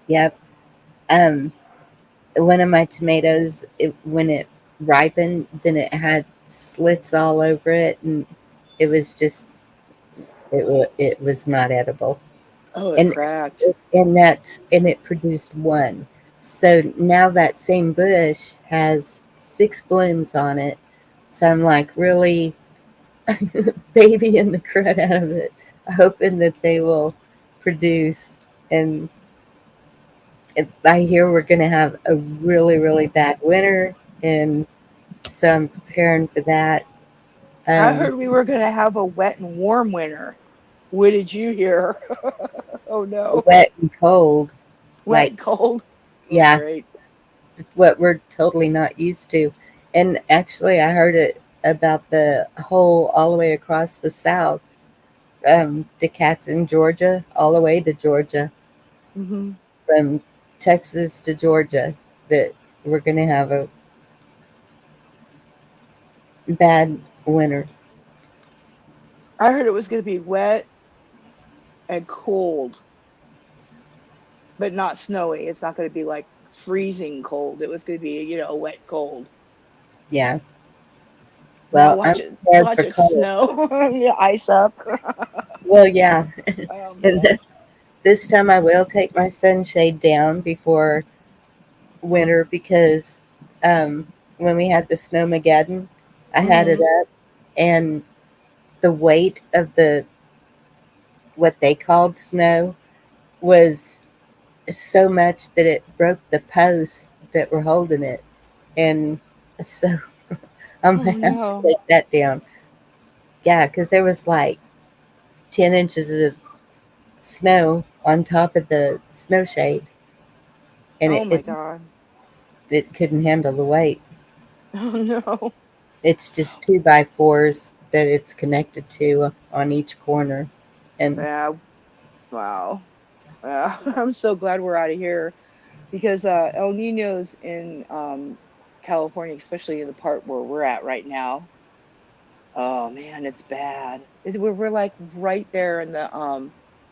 yep. Um, one of my tomatoes, when it ripened, then it had slits all over it, and it was just it was not edible. oh, it And cracked. and it produced one. So now that same bush has six blooms on it. So I'm like really babying the crud out of it, hoping that they will produce. And I hear we're going to have a really, really bad winter, and so I'm preparing for that. I Um, heard we were going to have a wet and warm winter. What did you hear? Oh no. wet and cold, Wet like and cold. Oh, yeah, great. what we're totally not used to. And actually, I heard it. about the whole all the way across the South, the cats in Georgia, all the way to Georgia, Hmm. from Texas to Georgia, that we're going to have a bad winter. I heard it was going to be wet and cold, but not snowy. It's not going to be like freezing cold. It was going to be, a wet cold. Yeah. Now Well, I'm prepared watch for it cold. snow, yeah, ice up. Well, yeah. Oh And man. this time I will take my sunshade down before winter because when we had the snowmageddon, I had it Hmm. up, and the weight of the what they called snow was so much that it broke the posts that were holding it, and so I'm Oh gonna have to no. take that down. Yeah, because there was like 10 inches of snow on top of the snow shade, and Oh my God. it couldn't handle the weight. Oh no. It's just 2x4s that it's connected to on each corner, and Yeah. Wow. Yeah. I'm so glad we're out of here because El Nino's in California, especially in the part where we're at right now. Oh man, it's bad. We're like right there in the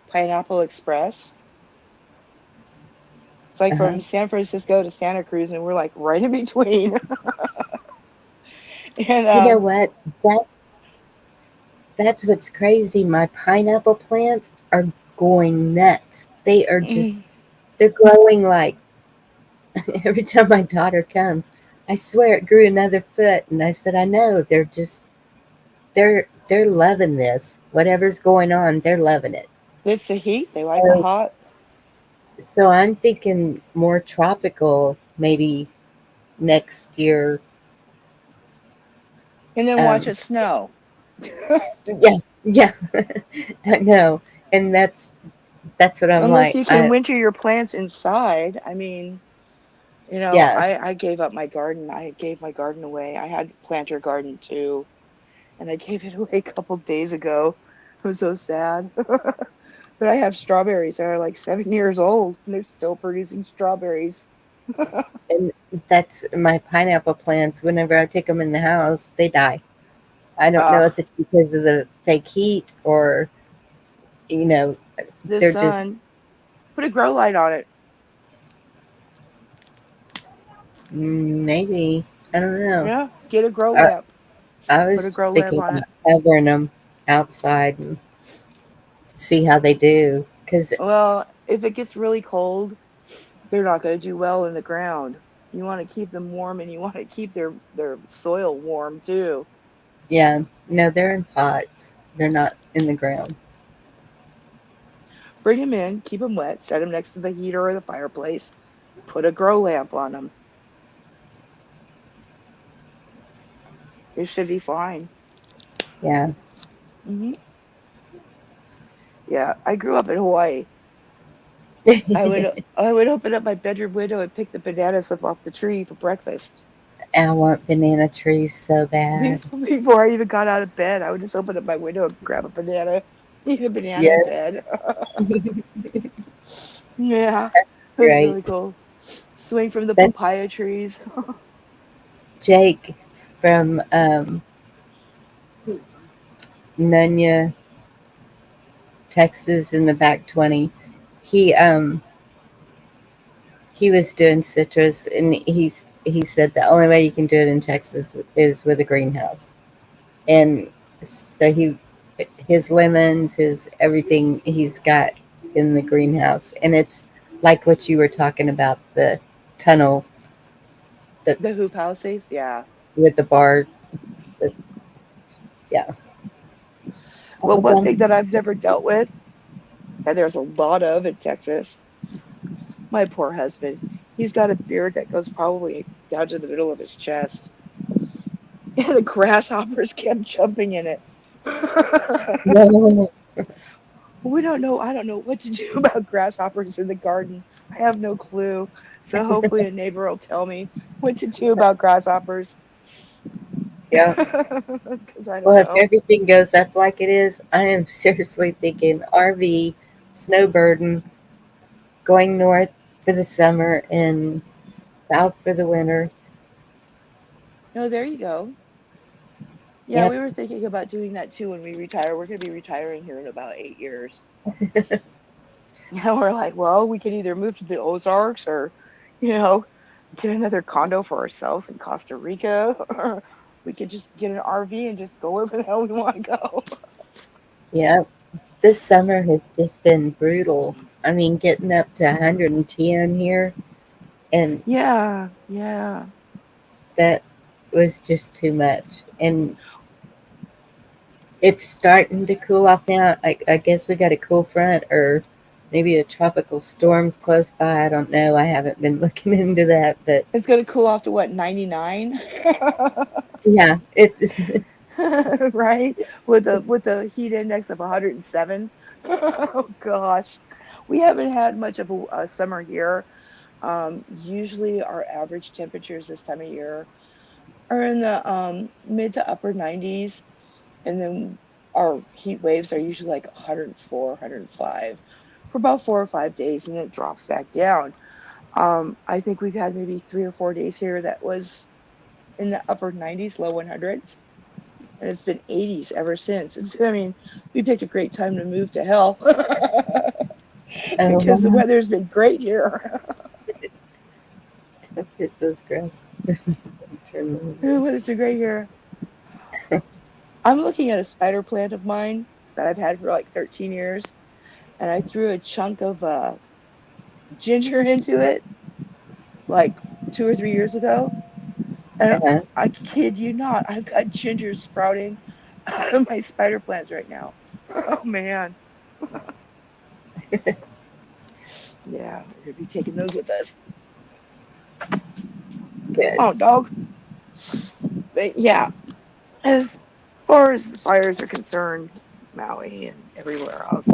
Pineapple Express. It's like uh-huh. from San Francisco to Santa Cruz, and we're like right in between. And You know what? That that's what's crazy. My pineapple plants are going nuts. They are just they're growing like every time my daughter comes, I swear it grew another foot, and I said, I know. They're loving this. Whatever's going on, they're loving it. it's the heat. They like the So hot. so I'm thinking more tropical maybe next year. And then watch Um it snow. yeah, yeah. I know. And that's what I'm Unless like. you can I winter your plants inside. I mean, yeah. I gave up my garden. I gave my garden away. I had planter garden too, and I gave it away a couple days ago. I was so sad. But I have strawberries that are like 7 years old and they're still producing strawberries. And that's my pineapple plants. Whenever I take them in the house, they die. I don't know Uh, if it's because of the fake heat or, you know, the they're just sun, put a grow light on it. maybe. I don't know. Yeah, get a grow I, lamp. I Put was a grow just lamp thinking on it. about covering them outside and see how they do. Because, Well, if it gets really cold, they're not going to do well in the ground. You want to keep them warm and you want to keep their soil warm too. yeah, no, they're in pots. They're not in the ground. Bring them in, keep them wet, set them next to the heater or the fireplace, put a grow lamp on them. It should be fine. Yeah. Hmm. Yeah, I grew up in Hawaii. I would open up my bedroom window and pick the banana slip off the tree for breakfast. I want banana trees so bad. Before I even got out of bed, I would just open up my window and grab a banana, eat a banana in Yes. bed. Yeah, it was Great. really cool. Swing from the That's papaya trees. Jake from Nunya, Texas in the back 20. He um he was doing citrus, and he said the only way you can do it in Texas is with a greenhouse. And so his lemons, his everything he's got in the greenhouse, and it's like what you were talking about, the tunnel, the The hoop houses, yeah. with the bar, the, yeah. Well, Oh, one well, thing that I've never dealt with, and there's a lot of in Texas, my poor husband, he's got a beard that goes probably down to the middle of his chest. And the grasshoppers kept jumping in it. no. We don't know. I don't know what to do about grasshoppers in the garden. I have no clue. So hopefully a neighbor will tell me what to do about grasshoppers. Yeah. Because I don't Well, if know. everything goes up like it is, I am seriously thinking RV, snow burden, going north for the summer and south for the winter. No, there you go. Yeah, Yep. we were thinking about doing that too when we retire. We're going to be retiring here in about 8 years. Yeah, we're like, well, we could either move to the Ozarks or, you know, get another condo for ourselves in Costa Rica, or we could just get an RV and just go wherever the hell we want to go. Yep. This summer has just been brutal. I mean, getting up to 110 here, and Yeah, yeah. that was just too much. And it's starting to cool off now. I guess we got a cool front or maybe a tropical storm's close by. I don't know. I haven't been looking into that, but It's going to cool off to what, 99? yeah, it's Right? With a heat index of 107. Oh gosh. We haven't had much of a summer here. Usually our average temperatures this time of year are in the mid to upper 90s, and then our heat waves are usually like 104, 105 for about 4 or 5 days, and it drops back down. I think we've had maybe 3 or 4 days here that was in the upper 90s, low 100s, and it's been 80s ever since. I mean, we picked a great time to move to hell oh because the my, weather's been great here. it's those grasshoppers. Turn them The over. weather's been great here. I'm looking at a spider plant of mine that I've had for like 13 years, and I threw a chunk of ginger into it like 2 or 3 years ago. And Uh-huh. I kid you not, I've got ginger sprouting out of my spider plants right now. Oh man. Yeah, we're gonna be taking those with us. Come Good. on, dog. But yeah, as far as the fires are concerned, Maui and everywhere else,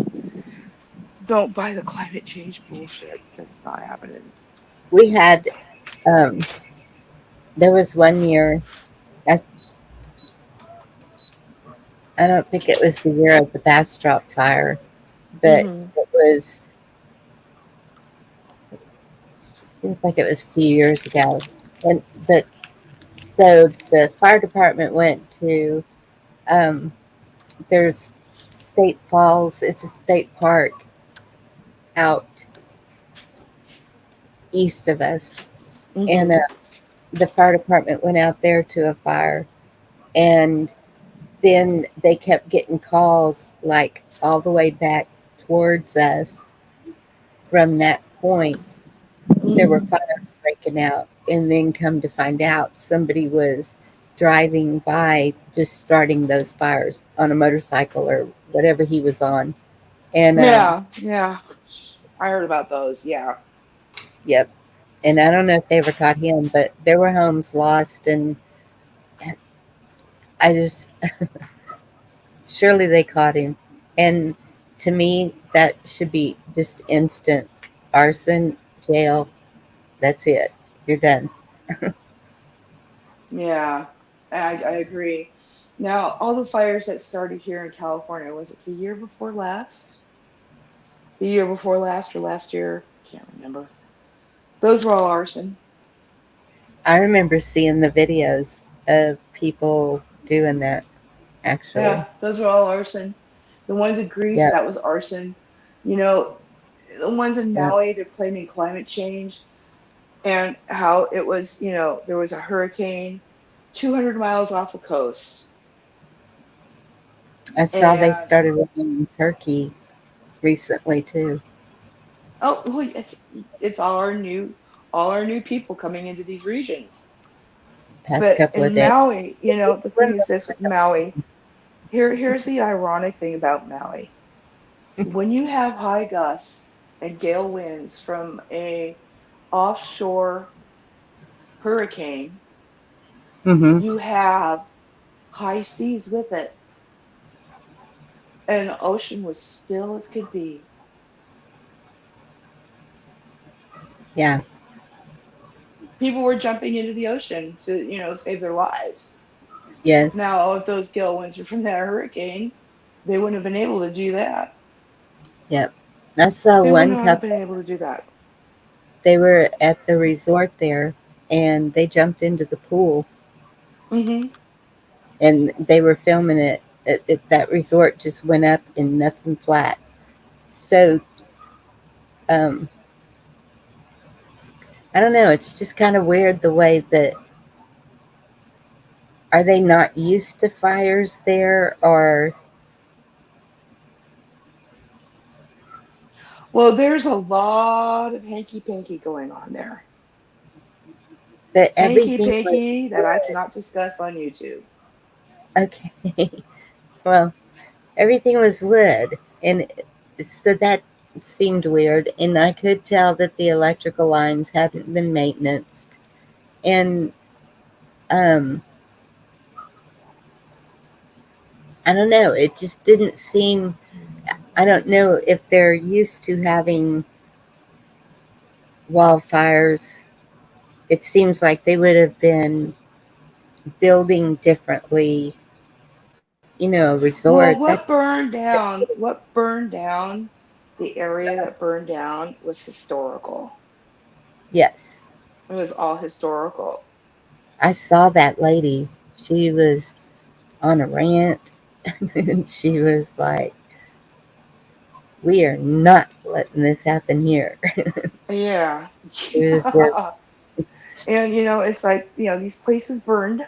don't buy the climate change bullshit. That's not happening. We had there was one year. I I don't think it was the year of the Bastrop fire, but Hmm. it was. Seems like it was a few years ago, and but so the fire department went to um, there's State Falls. It's a state park out east of us, and Hmm. the fire department went out there to a fire, and then they kept getting calls like all the way back towards us from that point. There were Hmm. fires breaking out, and then come to find out somebody was driving by just starting those fires on a motorcycle or whatever he was on. And Yeah, yeah. I heard about those. Yeah. yep. And I don't know if they ever caught him, but there were homes lost, and I just surely they caught him. And to me, that should be just instant arson, jail. That's it. You're done. Yeah, I agree. Now, all the fires that started here in California, was it the year before last? The year before last or last year? Can't remember. Those were all arson. I remember seeing the videos of people doing that actually. Yeah, those were all arson. The ones in Greece, Yep, that was arson. You know, the ones in yep. Maui, they're claiming climate change and how it was, there was a hurricane 200 miles off the coast. I saw they And started working in Turkey recently too. oh, well, it's all our new people coming into these regions. Past But couple of in days. Maui, the When thing is this with Maui, here's the ironic thing about Maui. When you have high gusts and gale winds from a offshore hurricane, mm-hmm. you have high seas with it. And the ocean was still as could be. Yeah. People were jumping into the ocean to, save their lives. Yes. Now, if those gale winds were from that hurricane, they wouldn't have been able to do that. Yep. I saw They would one not have been couple. able to do that. They were at the resort there, and they jumped into the pool, Hmm. and they were filming it. That resort just went up in nothing flat. So um, I don't know. It's just kind of weird the way that are they not used to fires there, or Well, there's a lot of hanky panky going on there. that Hanky everything was panky that I cannot discuss on YouTube. okay. Well, everything was wood, and so that seemed weird. And I could tell that the electrical lines hadn't been maintained, and um, I don't know. It just didn't seem. I don't know if they're used to having wildfires. It seems like they would have been building differently. A resort. Well, That's what burned down, the area that burned down was historical. yes. It was all historical. I saw that lady. She was on a rant, and she was like, "We are not letting this happen here." Yeah. It was just, Yeah. And it's like, these places burned,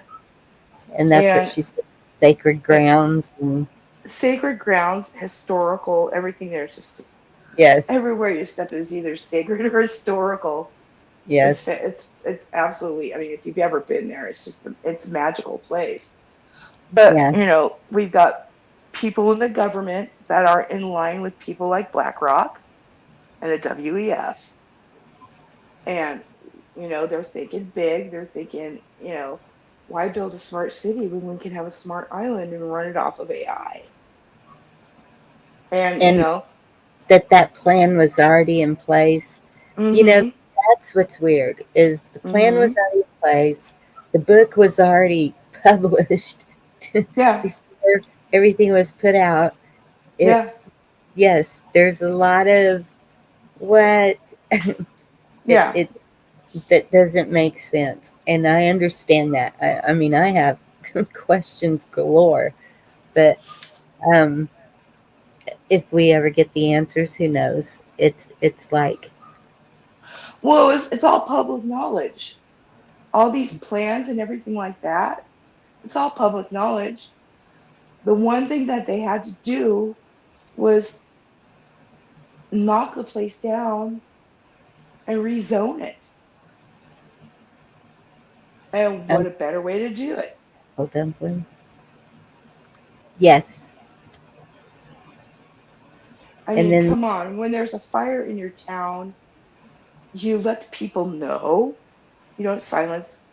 and that's what and she said. Sacred uh, grounds, and sacred grounds, historical, everything there is just yes, everywhere you step is either sacred or historical. yes, It's absolutely. I mean, if you've ever been there, it's a magical place. But yeah, we've got people in the government that are in line with people like BlackRock and the WEF, and they're thinking big. They're thinking, why build a smart city when we can have a smart island and run it off of AI? And and that plan was already in place. You know, mhm, that's what's weird is the plan was mhm, already in place. The book was already published yeah, before everything was put out. It yeah, yes, there's a lot of what it yeah. it that doesn't make sense, and I understand that. I mean, I have questions galore, but um, if we ever get the answers, who knows? It's like Well, it's all public knowledge. All these plans and everything like that, it's all public knowledge. The one thing that they had to do was knock the place down and rezone it. And what a better way to do it? apple dumpling. Yes, I and mean, then come on, when there's a fire in your town, you let people know. You don't silence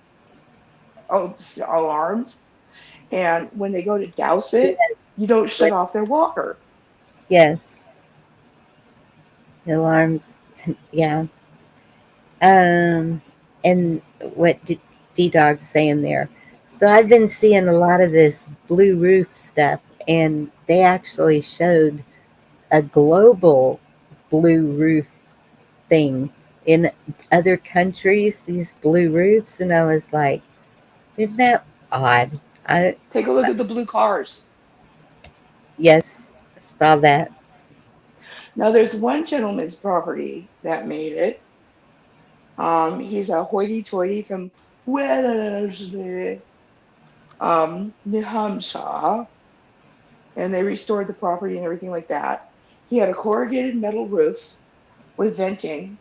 alarms. And when they go to douse it, you don't shut off their water. yes, the alarms. Yeah, um, and what did D Dog saying there? So I've been seeing a lot of this blue roof stuff, and they actually showed a global blue roof thing in other countries, these blue roofs, and I was like, isn't that odd? I Take a look at the blue cars. yes, saw that. Now, there's one gentleman's property that made it. He's a hoity-toity from Wellesley, New Hampshire, and they restored the property and everything like that. He had a corrugated metal roof with venting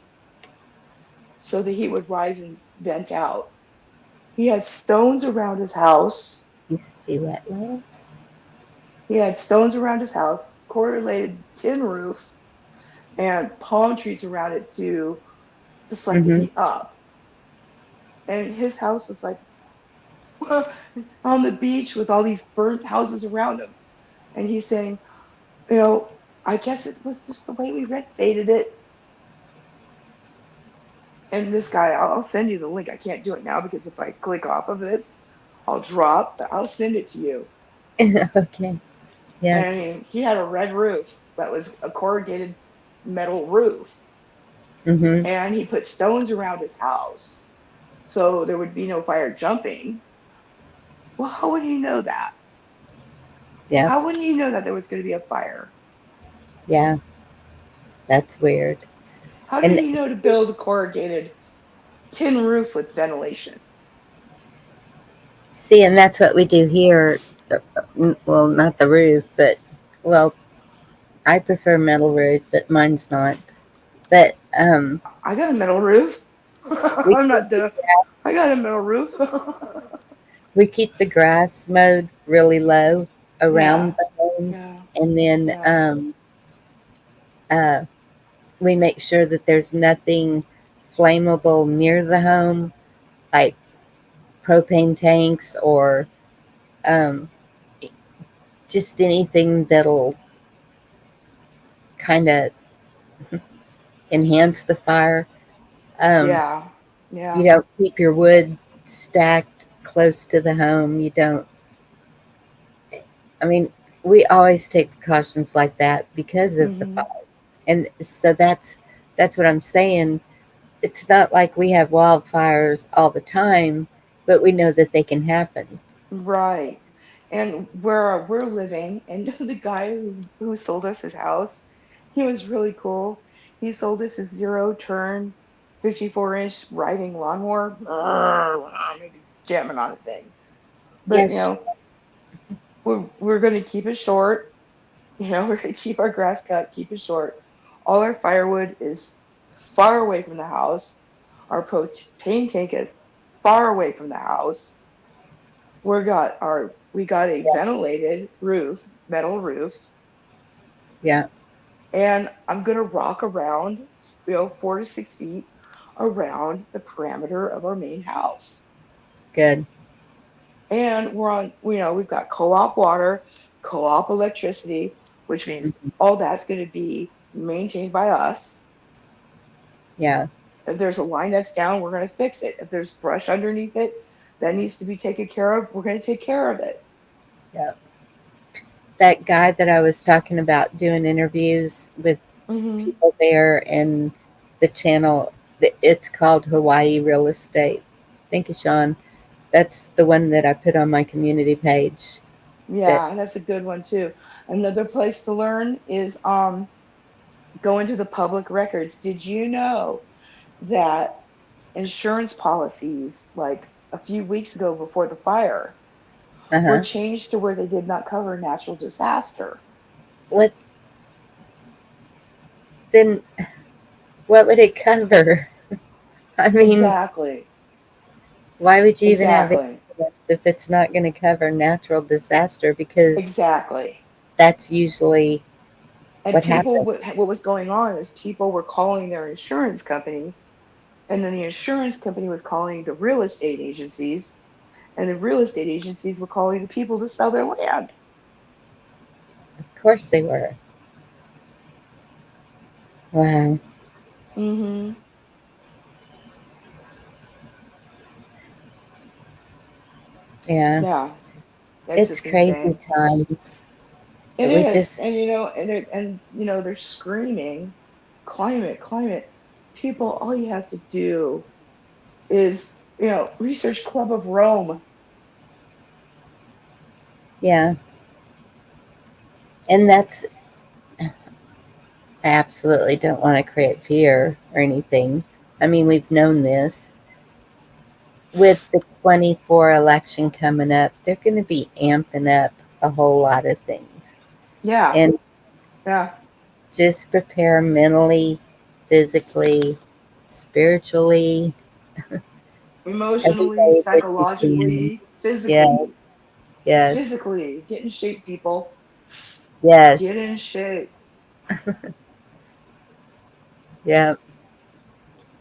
so the heat would rise and vent out. He had stones around his house. Used to be wetlands. He had stones around his house, correlated tin roof, and palm trees around it to deflect the Mm-hmm. heat up. And his house was like on the beach with all these burnt houses around him. And he's saying, you know, I guess it was just the way we renovated it. And this guy, I'll send you the link. I can't do it now because if I click off of this, I'll send it to you. Okay. Yeah. And I mean, he had a red roof that was a corrugated metal roof, Mm-hmm. and he put stones around his house so there would be no fire jumping. Well, how would he know that? Yep. How wouldn't you know that there was going to be a fire? Yeah. That's weird. How did And he know to build a corrugated tin roof with ventilation? see, and that's what we do here. Well, not the roof, but well, I prefer metal roof, but mine's not. But I got a metal roof. we I'm keep not the the. grass, I got a metal roof. we keep the grass mowed really low Yeah, around the homes, yeah, and then yeah, uh, we make sure that there's nothing flammable near the home, like propane tanks or um, just anything that'll kind of enhance the fire. Um, yeah, you yeah. don't keep your wood stacked close to the home. You don't, I mean, we always take precautions like that because of the Hmm. fires. And so that's what I'm saying. It's not like we have wildfires all the time, but we know that they can happen. Right. And where we're living, and the guy who sold us his house, he was really cool. He sold us a zero turn 54-inch riding lawnmower. I'm gonna be jamming on the thing. But Yes. we're gonna keep it short. We're gonna keep our grass cut, keep it short. All our firewood is far away from the house. Our propane tank is far away from the house. We got a Yeah. ventilated roof, metal roof, Yeah. and I'm gonna rock around, 4 to 6 feet around the parameter of our main house. Good. And we've got co-op water, co-op electricity, which means Mhm. all that's gonna be maintained by us. Yeah. If there's a line that's down, we're gonna fix it. If there's brush underneath it that needs to be taken care of, we're gonna take care of it. Yeah. That guy that I was talking about doing interviews with Hmm. people there and the channel, it's called Hawaii Real Estate. Thank you, Sean. That's the one that I put on my community page. That Yeah, that's a good one too. Another place to learn is go into the public records. Did you know that insurance policies, like a few weeks ago before the fire, were uh-huh. changed to where they did not cover natural disaster? What then what would it cover? I mean, Exactly. why would you even have Exactly. insurance if it's not going to cover natural disaster? Because Exactly. that's usually And what people, happens. what was going on is people were calling their insurance company, and then the insurance company was calling the real estate agencies, and the real estate agencies were calling the people to sell their land. Of course they were. Wow. Hmm. Yeah. Yeah, that's It's just crazy insane. times. It We is, just, and they're screaming, climate, climate. People, all you have to do is research Club of Rome. yeah. And that's, I absolutely don't want to create fear or anything. I mean, we've known this. With the 24 election coming up, they're going to be amping up a whole lot of things. Yeah, And yeah. just prepare mentally, physically, spiritually, every Emotionally, way that you can. psychologically, Yes, physically, yes, physically. Get in shape, people. Get yes, in shape. yeah.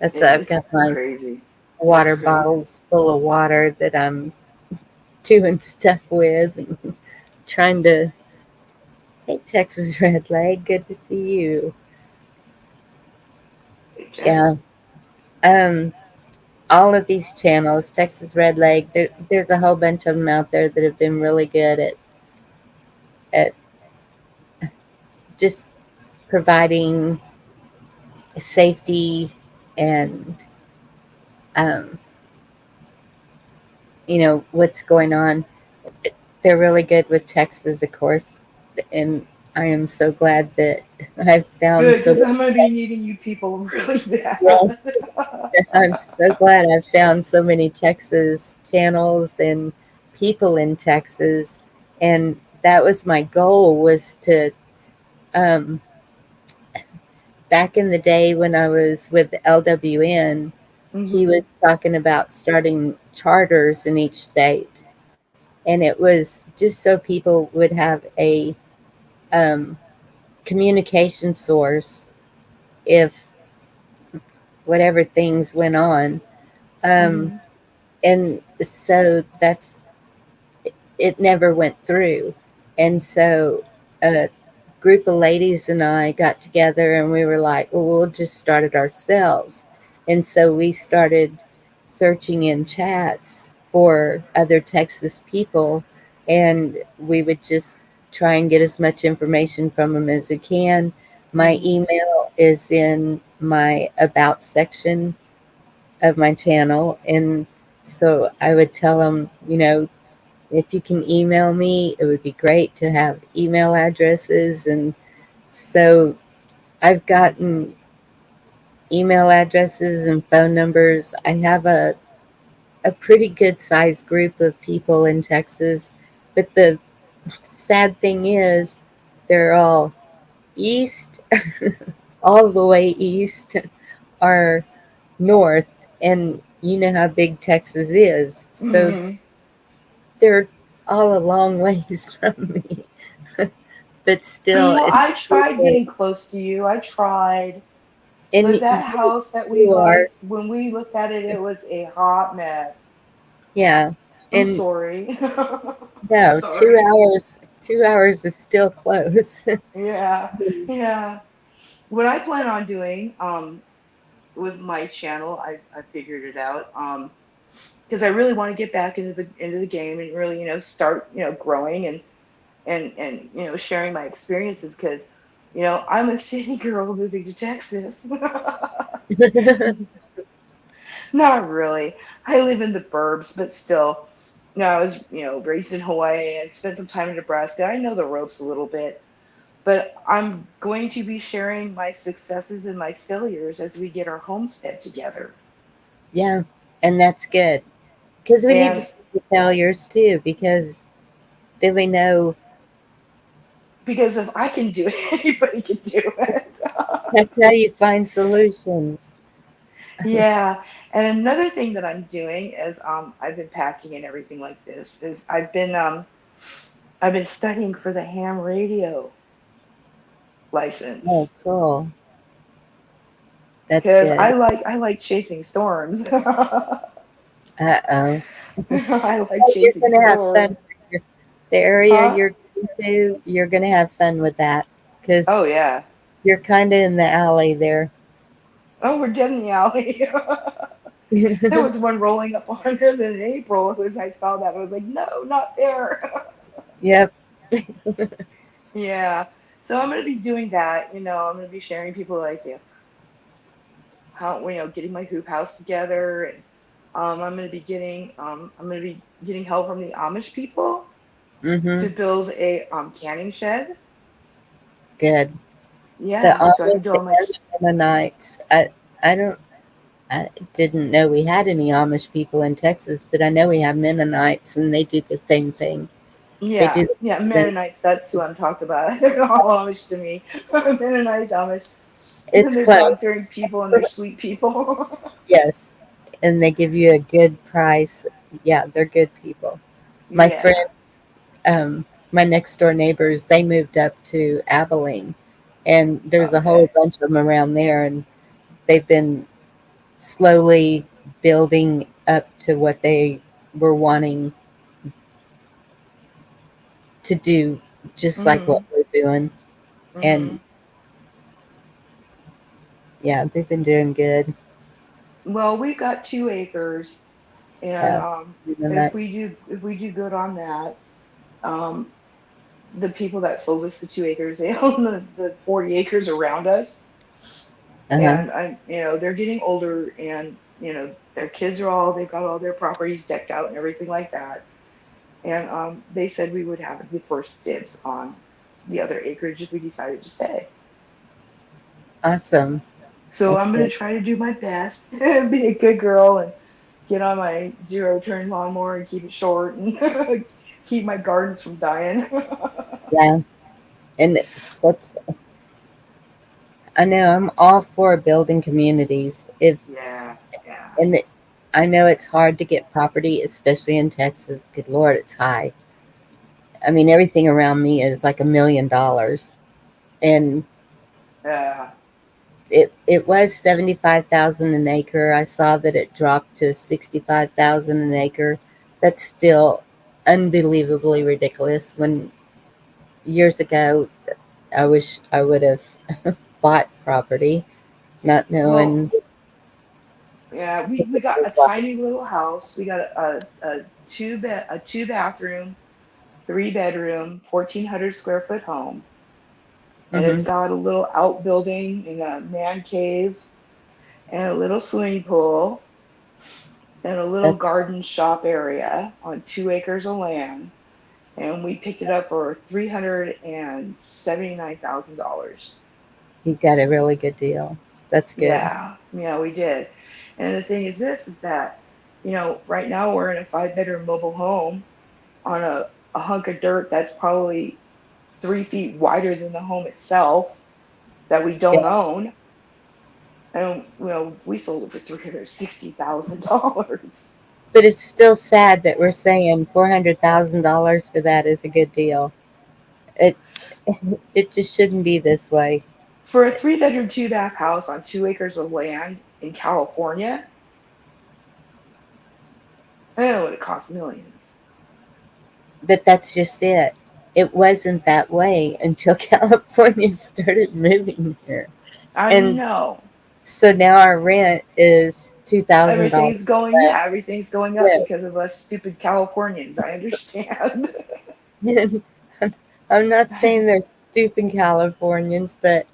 That's I've It's got my crazy. It's water crazy. bottles full of water that I'm doing stuff with and trying to. Hey, Texas Red Leg, good to see you. Hey, Texas. Yeah. Um. all of these channels, Texas Red Leg, there's a whole bunch of them out there that have been really good at just providing safety and um, what's going on. They're really good with Texas, of course, and I am so glad that I've found Good, so because many. I'm gonna be needing you people really Yes, bad. I'm so glad I've found so many Texas channels and people in Texas, and that was my goal, was to um, back in the day when I was with LWN, he Hmm. was talking about starting charters in each state. And it was just so people would have a um, communication source if whatever things went on. Um, Hmm. and so it never went through. And so a group of ladies and I got together and we were like, well, we'll just start it ourselves. And so we started searching in chats for other Texas people, and we would just try and get as much information from them as we can. My Hmm. email is in my about section of my channel. And so I would tell them, if you can email me, it would be great to have email addresses. And so I've gotten email addresses and phone numbers. I have a pretty good sized group of people in Texas. But the sad thing is, they're all east, all the way east, or north. And you know how big Texas is. So Hmm. they're all a long ways from me. But still, Well, it's I still tried good. getting close to you. I tried, And but that house that we you are, liked, when we looked at it, it was a hot mess. yeah. I'm And sorry. no, two Sorry. hours, 2 hours is still close. Yeah, yeah. What I plan on doing, with my channel, I figured it out. Because I really want to get back into the game and really, start, growing and sharing my experiences. Because, I'm a city girl moving to Texas. Not really. I live in the burbs, but still. I was, raised in Hawaii and spent some time in Nebraska. I know the ropes a little bit, but I'm going to be sharing my successes and my failures as we get our homestead together. Yeah, and that's good. Because we need to And see the failures too, because then we know because if I can do it, anybody can do it. that's how you find solutions. Yeah. And another thing that I'm doing is I've been packing and everything like this is I've been studying for the ham radio Oh, license cool. That's because I good. like I like chasing storms. I Uh-oh. like Oh, you're chasing gonna have fun storms. with the area Huh? you're going to. You're gonna have fun with that because Oh yeah. you're kind of in the alley there. Oh, we're dead in the alley. There was one rolling up on it in April. As I saw that, I was like, no, not there. Yep. Yeah. So I'm gonna be doing that. I'm gonna be sharing people like how getting my hoop house together, and I'm gonna be getting help from the Amish people Mm-hmm. to build a canning shed. Good. The Yeah, so I can do Amish all my and the Mennonites. I don't. I didn't know we had any Amish people in Texas, but I know we have Mennonites, and they do the same thing. They yeah, do yeah, the. Mennonites. That's who I'm talking about. They're all Amish to me. Mennonites, Amish. It's They're close. God-fearing people and they're sweet people. Yes, and they give you a good price. Yeah, they're good people. My friend, Yeah. my next door neighbors, they moved up to Abilene, and there's a whole Okay. bunch of them around there, and they've been slowly building up to what they were wanting to do, just like what Mhm. we're doing. And Mhm. yeah, they've been doing good. well, we've got 2 acres, and Oh, even if that. we do good on that, um, the people that sold us the 2 acres, they own the 40 acres around us, Uh-huh. and they're getting older, and their kids they've got all their properties decked out and everything like that, and they said we would have the first dibs on the other acreage if we decided to stay. Awesome. So That's I'm gonna good. try to do my best, be a good girl, and get on my zero turn lawnmower and keep it short and keep my gardens from dying. Yeah. And that's, I know I'm all for building communities. If Yeah, yeah. and I know it's hard to get property, especially in Texas. Good Lord, it's high. I mean, everything around me is like $1 million, and Yeah. it was 75,000 an acre. I saw that it dropped to 65,000 an acre. That's still unbelievably ridiculous. When years ago, I wish I would have bought property, not Well, knowing yeah, we, what we it got a was like. tiny little house. We got a two bathroom, 3 bedroom, 1,400 square foot home. And it's Hmm. got a little outbuilding and a man cave and a little swimming pool and a little That's garden shop area on 2 acres of land. And we picked it up for $379,000. you got a really good deal. That's good. Yeah, yeah, we did. And the thing is this is that, right now we're in a 5 bedroom mobile home on a hunk of dirt that's probably 3 feet wider than the home itself that we don't Yeah, own. And we sold it for $360,000. but it's still sad that we're saying $400,000 for that is a good deal. It it just shouldn't be this way. For a 3 bedroom, 2 bath house on 2 acres of land in California, I know it costs millions. But that's just it. It wasn't that way until California started moving here. I And know. so now our rent is $2,000 less. Everything's going up Yes. because of us stupid Californians. I understand. I'm not saying they're stupid Californians, but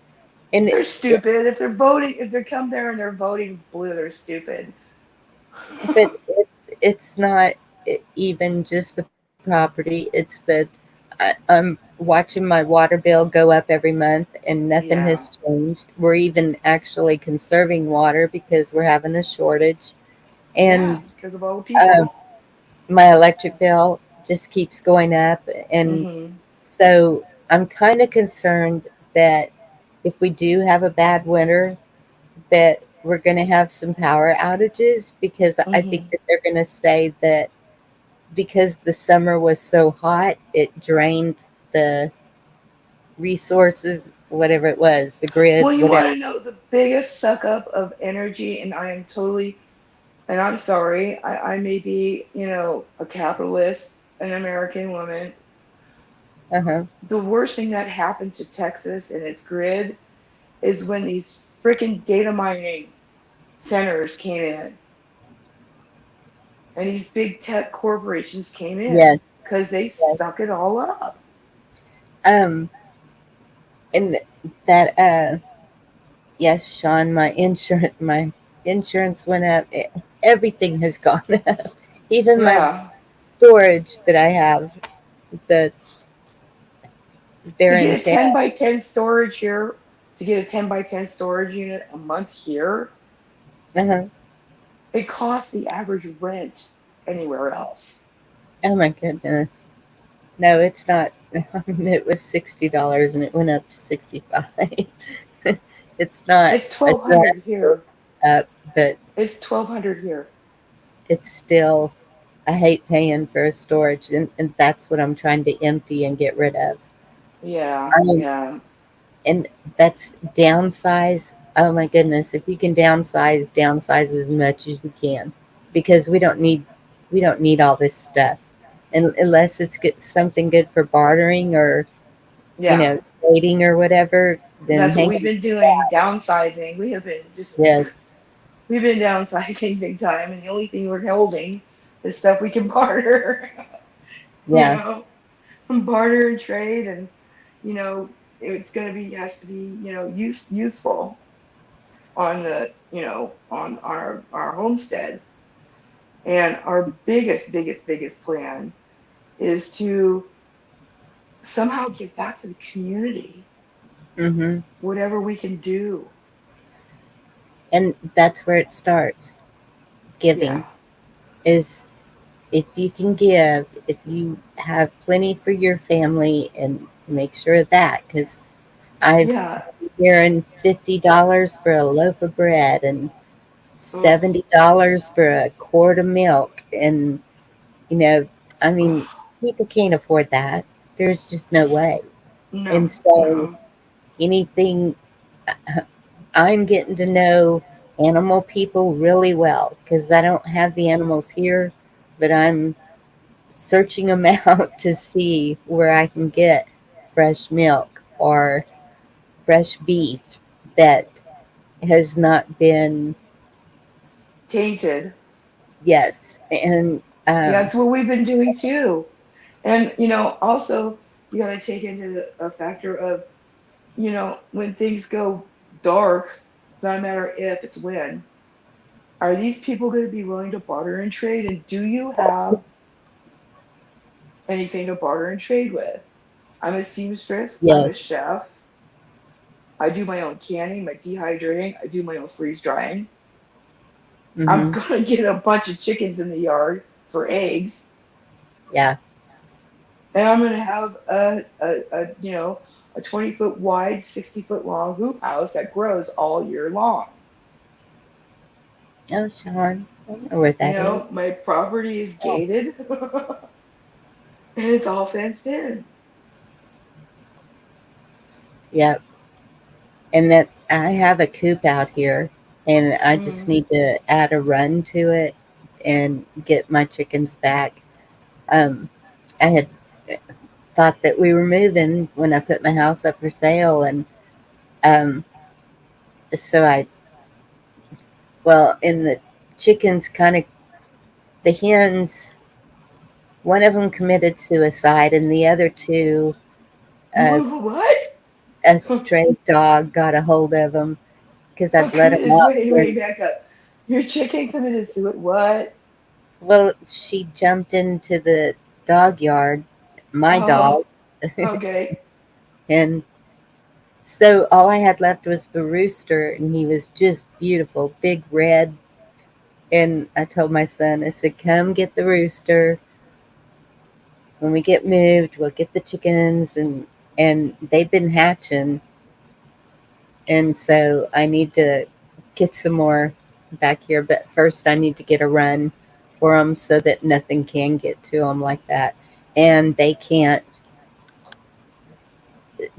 and They're stupid. If they come there and they're voting blue, they're stupid. but it's not even just the property. It's the I'm watching my water bill go up every month, and nothing Yeah, has changed. We're even actually conserving water because we're having a shortage, yeah, and because of all the um, people. my electric bill just keeps going up, and Hmm. so I'm kind of concerned that if we do have a bad winter, that we're going to have some power outages because I think Hmm. that they're going to say that because the summer was so hot, it drained the resources, whatever it was, the grid, Well, you want whatever. to know the biggest suck up of energy, and I'm sorry, I may be, a capitalist, an American woman. Uh huh. The worst thing that happened to Texas and its grid is when these freaking data mining centers came in and these big tech corporations came in Yes. because they Yes. suck it all up. Um. And that. Yes, Sean. My insurance went up. Everything has gone up. Even my Yeah. storage that I have. The To they're in get a town. 10 by 10 storage here, to get a 10 by 10 storage unit a month here, Uh huh. it costs the average rent anywhere else. Oh my goodness. No, it's not. It was $60 and it went up to 65. It's not It's a 1,200 drastic here. up, but It's 1,200 here. it's still. I hate paying for a storage, and that's what I'm trying to empty and get rid of. Yeah, I mean, yeah, and that's downsize. Oh my goodness! If you can downsize, downsize as much as you can, because we don't need all this stuff, and unless it's something good for bartering or yeah. trading or whatever, then That's what hang we've on. been doing, downsizing. We have been just Yes, we've been downsizing big time, and the only thing we're holding is stuff we can barter. you Yeah. know, barter and trade, and you know, it's gonna be has to be useful on the on our homestead. And our biggest plan is to somehow give back to the community, Hmm. whatever we can do. And that's where it starts. Yeah, Giving is, if you can give, if you have plenty for your family, and make sure of that, because I've yeah. hearing $50 for a loaf of bread and Ugh, $70 for a quart of milk, and you know, I mean, ugh. people can't afford that. There's just no way. No, And so no. anything, I'm getting to know animal people really well because I don't have the animals here, but I'm searching them out to see where I can get fresh milk or fresh beef that has not been, Tainted. yes, and Yeah, that's what we've been doing too. And also you got to take into a factor of when things go dark. It's not a matter if, it's when. Are these people going to be willing to barter and trade? And do you have anything to barter and trade with? I'm a seamstress. I'm a yes, chef. I do my own canning, my dehydrating. I do my own freeze drying. I'm hmm, gonna get a bunch of chickens in the yard for eggs, yeah, and I'm gonna have a 20-foot wide, 60-foot long hoop house that grows all year long. oh, Sean, I know where that is. My property is Oh, gated and it's all fenced in. yep. And that I have a coop out here, and I just Mm. need to add a run to it and get my chickens back. Um, I had thought that we were moving when I put my house up for sale, and um, so and the chickens kind of, the hens, one of them committed suicide, and the other two, uh, What? a Oh stray dog got a hold of them because I'd let them goodness! up. Wait, back up. Your chicken committed suicide. What? Well, she jumped into the dog yard, my Oh, dog, okay. and so all I had left was the rooster, and he was just beautiful, big red. And I told my son, I said, "Come get the rooster. When we get moved, we'll get the chickens." And they've been hatching, and so I need to get some more back here. But first, I need to get a run for them so that nothing can get to them like that, and they can't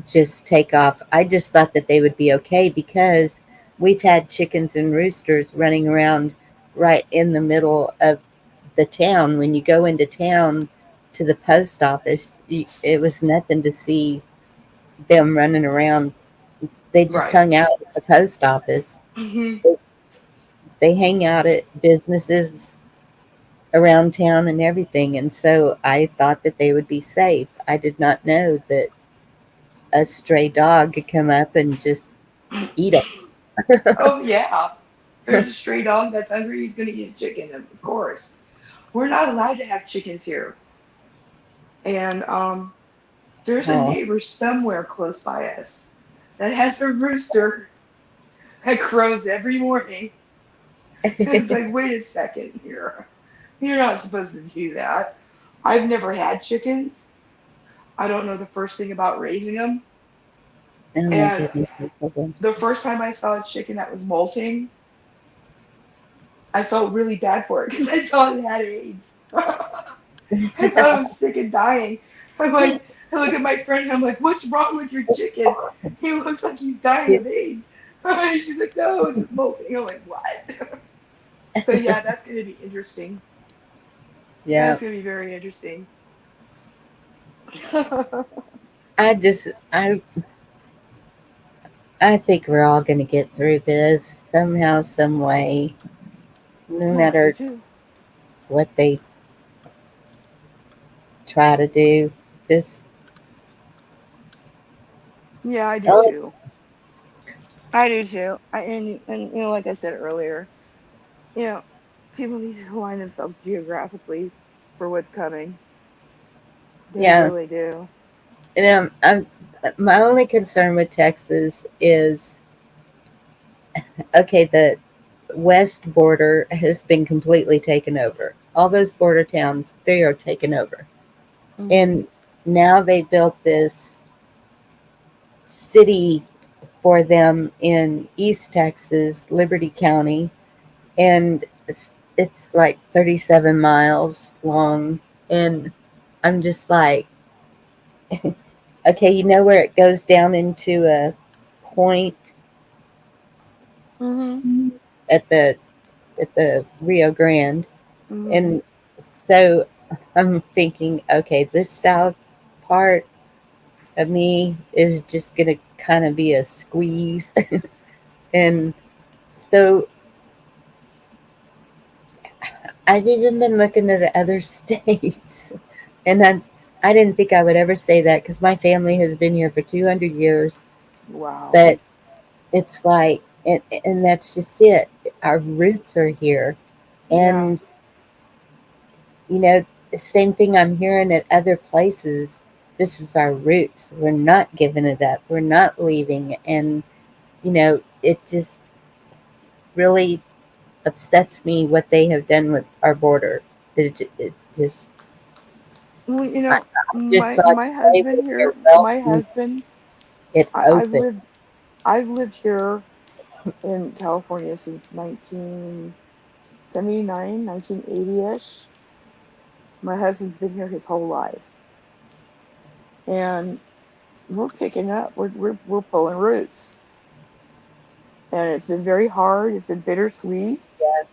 just take off. I just thought that they would be okay because we've had chickens and roosters running around right in the middle of the town. When you go into town to the post office, it was nothing to see them running around. They just Right. hung out at the post office. Hmm. They hang out at businesses around town and everything. And so I thought that they would be safe. I did not know that a stray dog could come up and just eat Oh yeah. There's a stray dog that's hungry. He's gonna eat a chicken, of course. We're not allowed to have chickens here, and there's a them. neighbor somewhere close by us that has a rooster that crows every morning. And it's like, wait a second here. You're not supposed to do that. I've never had chickens. I don't know the first thing about raising them. Oh my And goodness, I told them. the first time I saw a chicken that was molting, I felt really bad for it because I thought it had AIDS. I thought it was sick and dying. I'm like, I look at my friend and I'm like, what's wrong with your chicken? He looks like he's dying of AIDS. And she's like, no, it's just molting. I'm like, what? So yeah, that's gonna be interesting. Yeah, That's gonna be very interesting. I just I think we're all going to get through this somehow, some way, no Yeah, I do matter too. what they try to do. Just, Yeah, I do oh, too. I do too. And like I said earlier, you know, people need to align themselves geographically for what's coming. They yeah. really do. My only concern with Texas is okay, the west border has been completely taken over. All those border towns, they are taken over. Hmm. And now they built this city for them in East Texas, Liberty County, and it's like 37 miles long. And I'm just like, okay, you know where it goes down into a point Hmm. at the Rio Grande. Hmm. And so I'm thinking, okay, this south part of me is just going to kind of be a squeeze. And so I've even been looking at other states. And I didn't think I would ever say that because my family has been here for 200 years. Wow. But it's like, and that's just it. Our roots are here. Yeah. And, you know, the same thing I'm hearing at other places. This is our roots. We're not giving it up. We're not leaving. And, it just really upsets me what they have done with our border. It just, Well, I just my saw my today husband where they're here, my welding husband, it I've open. lived here in California since 1979, 1980-ish. My husband's been here his whole life, and we're picking up. We're pulling roots, and it's been very hard. It's been bittersweet, Yeah.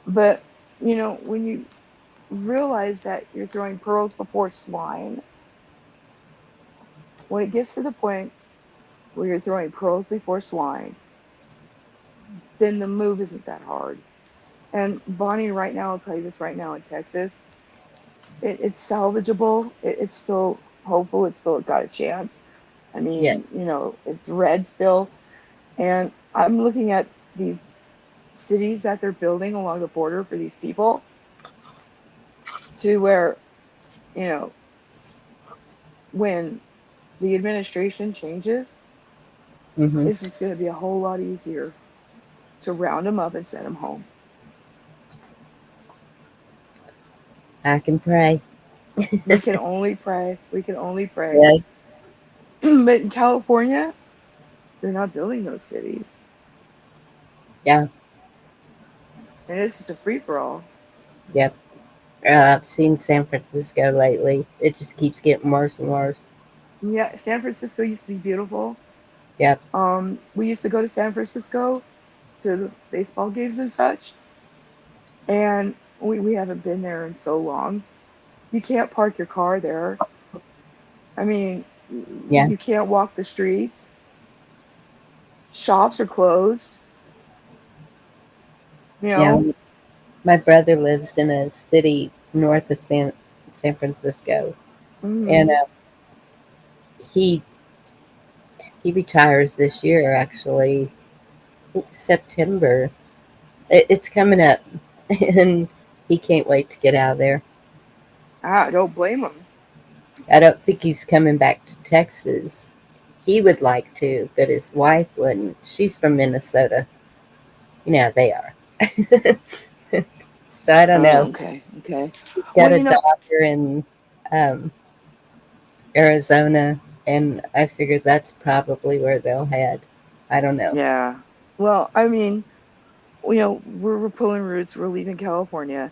but when you realize that you're throwing pearls before swine, when it gets to the point where you're throwing pearls before swine, then the move isn't that hard. And Bonnie, right now, I'll tell you this right now in Texas, it's salvageable. It's still hopeful. It's still got a chance. I mean, Yes. it's red still. And I'm looking at these cities that they're building along the border for these people to where, you know, when the administration changes, Hmm. this is going to be a whole lot easier to round them up and send them home. I can pray. We can only pray. We can only pray. Yes. But in California, they're not building those cities. Yeah. And it's just a free for all. Yep. I've seen San Francisco lately. It just keeps getting worse and worse. Yeah, San Francisco used to be beautiful. Yep. We used to go to San Francisco to the baseball games and such, and we haven't been there in so long. You can't park your car there. I mean, Yeah. you can't walk the streets. Shops are closed. You Yeah. know. My brother lives in a city north of San Francisco, and Hmm. he he retires this year. Actually, I think September. It's coming up, and he can't wait to get out of there. I don't blame them. I don't think he's coming back to Texas. He would like to, but his wife wouldn't. She's from Minnesota. You know how they are. So I don't Oh, know. okay, okay. He's Well, got a daughter in um, Arizona, and I figured that's probably where they'll head. I don't know. yeah. Well, I mean, we're pulling roots. We're leaving California.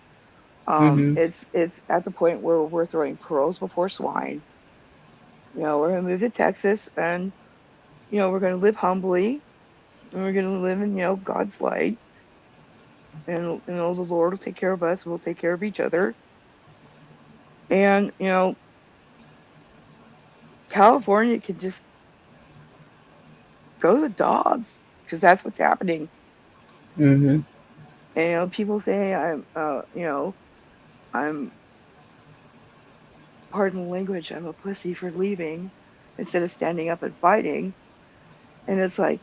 Hmm. It's at the point where we're throwing pearls before swine. We're gonna move to Texas, and we're gonna live humbly, and we're gonna live in God's light, and the Lord will take care of us. We'll take care of each other, and California can just go to the dogs because that's what's happening. Mm-hmm. And people say I'm, pardon the language, I'm a pussy for leaving instead of standing up and fighting. And it's like,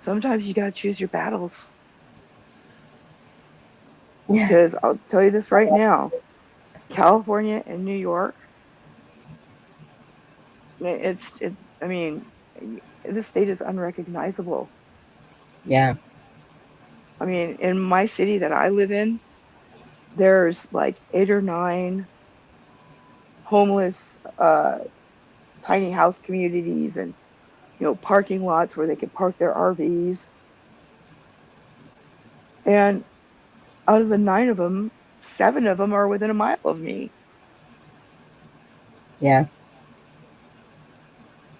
sometimes you got to choose your battles. Yeah. Because I'll tell you this right now, California and New York, I mean, this state is unrecognizable. Yeah. I mean, in my city that I live in, there's like 8 or 9 homeless tiny house communities and parking lots where they can park their RVs. And out of the 9 of them, 7 of them are within a mile of me. Yeah.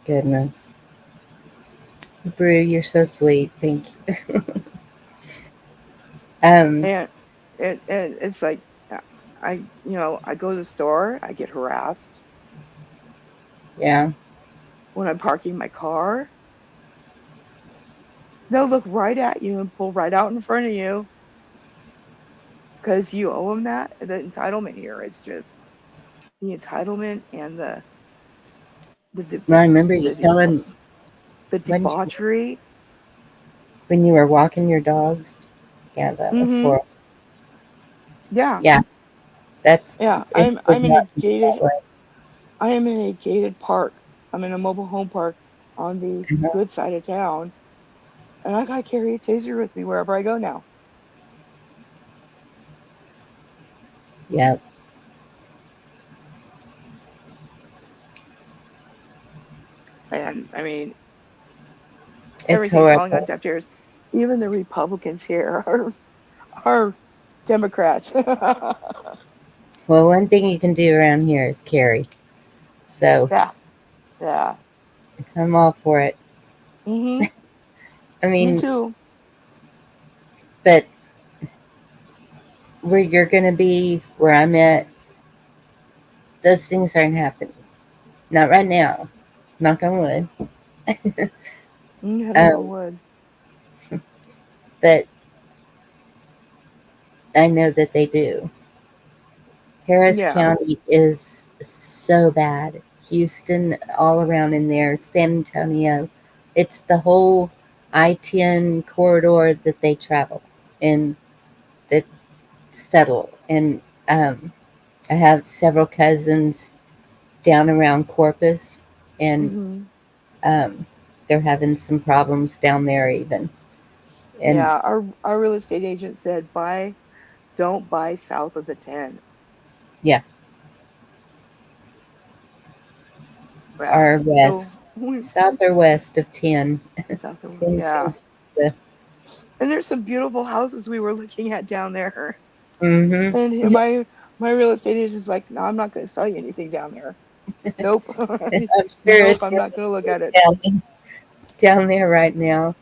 Goodness. Brew, you're so sweet. Thank you. Um, And it's like I go to the store, I get harassed yeah. when I'm parking my car. They'll look right at you and pull right out in front of you because you owe them that. The entitlement here is just the entitlement and the the I remember you the, telling the when debauchery. when you were walking your dogs. Yeah, that was Mm-hmm. horrible. Yeah, Yeah, that's yeah. it. I'm Should I'm in not a be that gated. way. I am in a gated park. I'm in a mobile home park on the Uh-huh. good side of town, and I gotta carry a taser with me wherever I go now. Yeah, And I mean, it's everything's falling on horrible. deaf ears. Even the Republicans here are Democrats. Well, one thing you can do around here is carry. So Yeah, yeah. I'm all for it. Mhm. I Me mean, too. but where you're going to be, where I'm at, those things aren't happening. Not right now. Knock on wood. Yeah, knock Um, on wood. but I know that they do. Harris Yeah. County is so bad. Houston, all around in there, San Antonio. It's the whole I-10 corridor that they travel and that settle. And I have several cousins down around Corpus, and Mhm. um, they're having some problems down there even. And Yeah. Our real estate agent said don't buy south of the 10. yeah, Yeah. our So west, south or west of 10. south of 10 yeah. seems to. And there's some beautiful houses we were looking at down there. Mm-hmm. And my real estate agent's like, no, I'm not going to sell you anything down there. Nope. I'm sure Nope. it's I'm really not going to look at it. down there right now.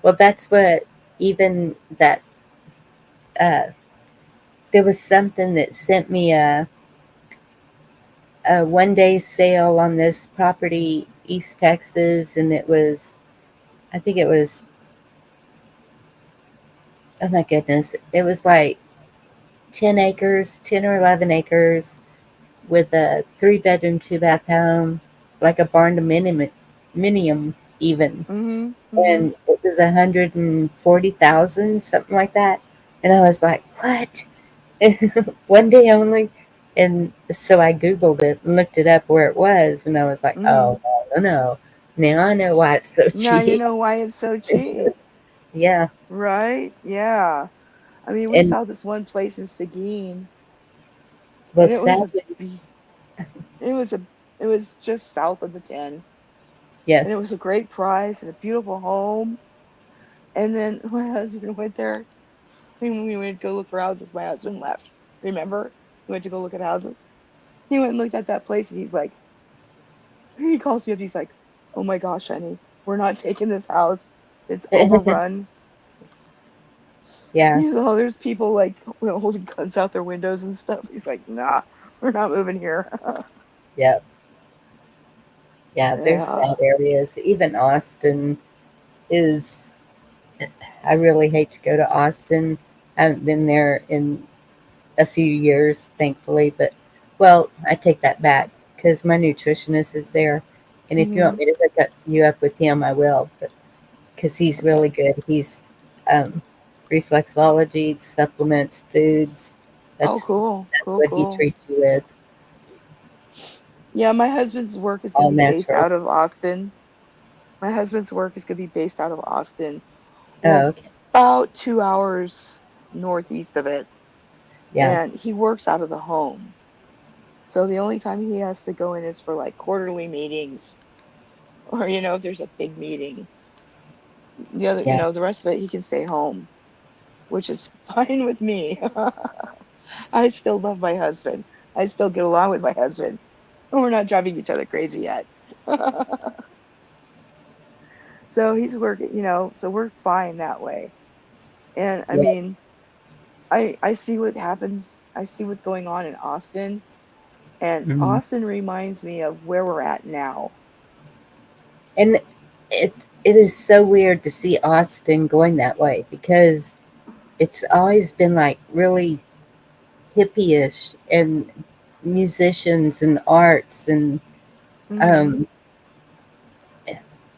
Well, that's what even that there was something that sent me a 1 day sale on this property, East Texas, and it was, I think it was, oh my goodness, it was like 10 acres, 10 or 11 acres with a 3 bedroom, 2 bath home, like a barn dominium even. Mhm. Mhm. And it was 140,000, something like that. And I was like, what? 1 day only? And so I Googled it and looked it up where it was. And I was like, oh, Mhm. no, no, no. Now I know why it's so Now you cheap. know why it's so cheap, Yeah. right? Yeah. I mean, we And saw this one place in Seguin, and was it was a sadly, be- it was a it was just south of the 10, and it yes. was a great price and a beautiful home. And then my husband went there. When we went to go look for houses, my husband left. Remember? He went to go look at houses. He went and looked at that place, and he's like, he calls me up. He's like, "Oh my gosh, honey, we're not taking this house. It's overrun." Yeah. He's oh, there's people like holding guns out their windows and stuff. He's like, "Nah, we're not moving here." Yep. Yeah, there's Yeah. bad areas. Even Austin is, I really hate to go to Austin. I haven't been there in a few years, thankfully, but well, I take that back because my nutritionist is there. And if you want Hmm. me to you up with him, I will, but because he's Okay. really good. He's um, reflexology, supplements, foods. Oh, That's cool. that's Cool, what he cool. treats you with, Yeah, my husband's work is going all to be based natural. out of Austin. My husband's work is going to be based out of Austin. We're Oh, okay. about 2 hours northeast of it, Yeah, and he works out of the home. So the only time he has to go in is for like quarterly meetings or, if there's a big meeting. The other, yeah, the rest of it, he can stay home, which is fine with me. I still love my husband. I still get along with my husband. We're not driving each other crazy yet. So he's working, so we're fine that way. And I yeah. mean, I see what happens. I see what's going on in Austin, and Mhm. Austin reminds me of where we're at now. And it it is so weird to see Austin going that way because it's always been like really hippie-ish and musicians and arts and Hmm. um,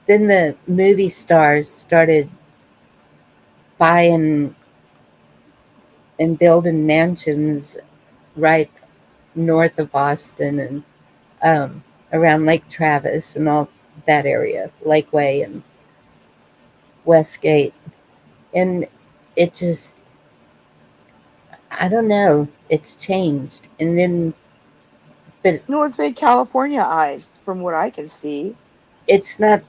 then the movie stars started buying and building mansions right north of Boston and around Lake Travis and all that area, Lakeway and Westgate. And it just, I don't know, it's changed. And then, but No, it's been Californiaized from what I can see. it's not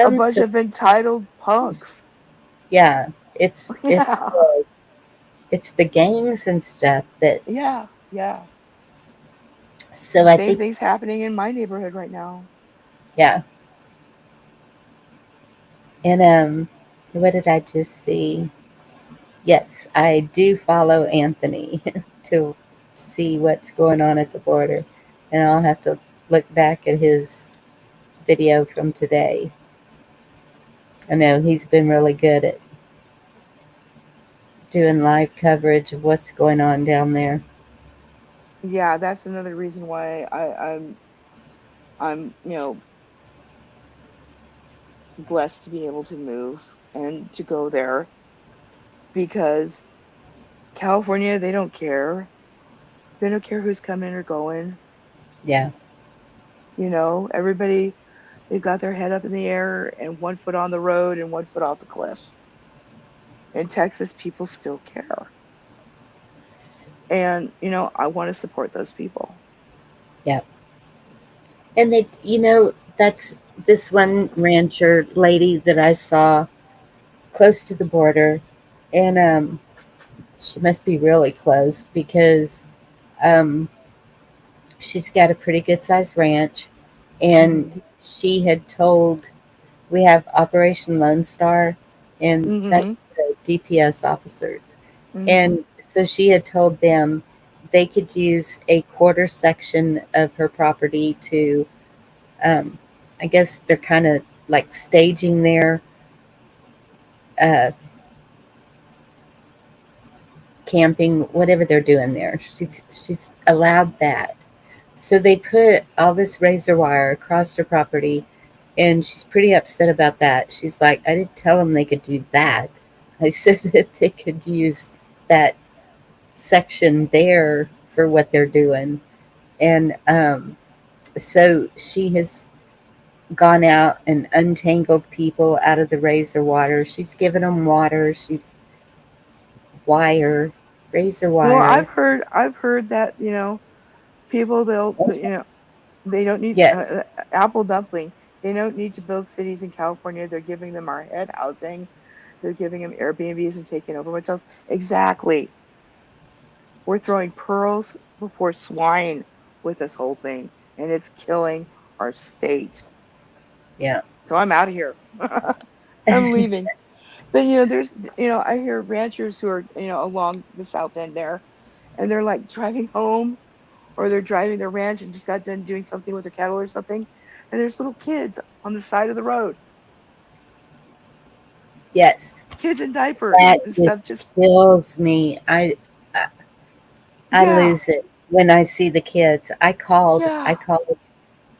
A them bunch so of entitled much. punks. Yeah, it's Yeah. it's the gangs and stuff that. Yeah. Yeah. So The I same think, thing's happening in my neighborhood right now. yeah. And what did I just see? Yes, I do follow Anthony to see what's going on at the border, and I'll have to look back at his video from today. I know he's been really good at doing live coverage of what's going on down there. Yeah, that's another reason why I'm blessed to be able to move and to go there because California, they don't care. They don't care who's coming or going. Yeah, Everybody, they've got their head up in the air and one foot on the road and one foot off the cliff. In Texas, people still care. And, I want to support those people. yeah. And that's this one rancher lady that I saw close to the border, and she must be really close because um, she's got a pretty good sized ranch, and Hmm. she had told we have Operation Lone Star, and Hmm. that's the DPS officers, Hmm. and so she had told them they could use a quarter section of her property to, um, I guess they're kind of like staging their uh, camping, whatever they're doing there. She's allowed that. So they put all this razor wire across her property, and she's pretty upset about that. She's like, I didn't tell them they could do that. I said that they could use that section there for what they're doing. And so she has gone out and untangled people out of the razor wire. She's given them water. She's wire, razor Well, wire. I've heard that, people, they don't need Yes, apple dumpling. They don't need to build cities in California. They're giving them our head housing. They're giving them Airbnbs and taking over hotels. Exactly. We're throwing pearls before swine with this whole thing, and it's killing our state. yeah, So I'm out of here. I'm leaving. But there's I hear ranchers who are along the south end there, and they're like driving home, or they're driving their ranch and just got done doing something with their cattle or something. and there's little kids on the side of the road, Yes, kids in diapers that and stuff. just Just kills me. I yeah, lose it when I see the kids. I yeah. called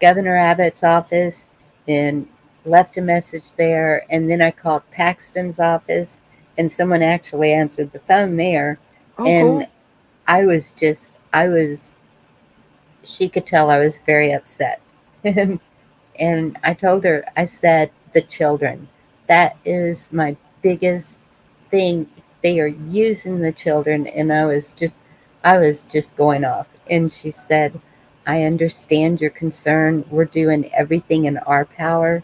Governor Abbott's office and left a message there, and then I called Paxton's office, and someone actually answered the phone there, Oh, and cool. I was she could tell I was very upset. And I told her, I said, the children. That is my biggest thing. They are using the children, and I was just going off. And she said, I understand your concern. We're doing everything in our power,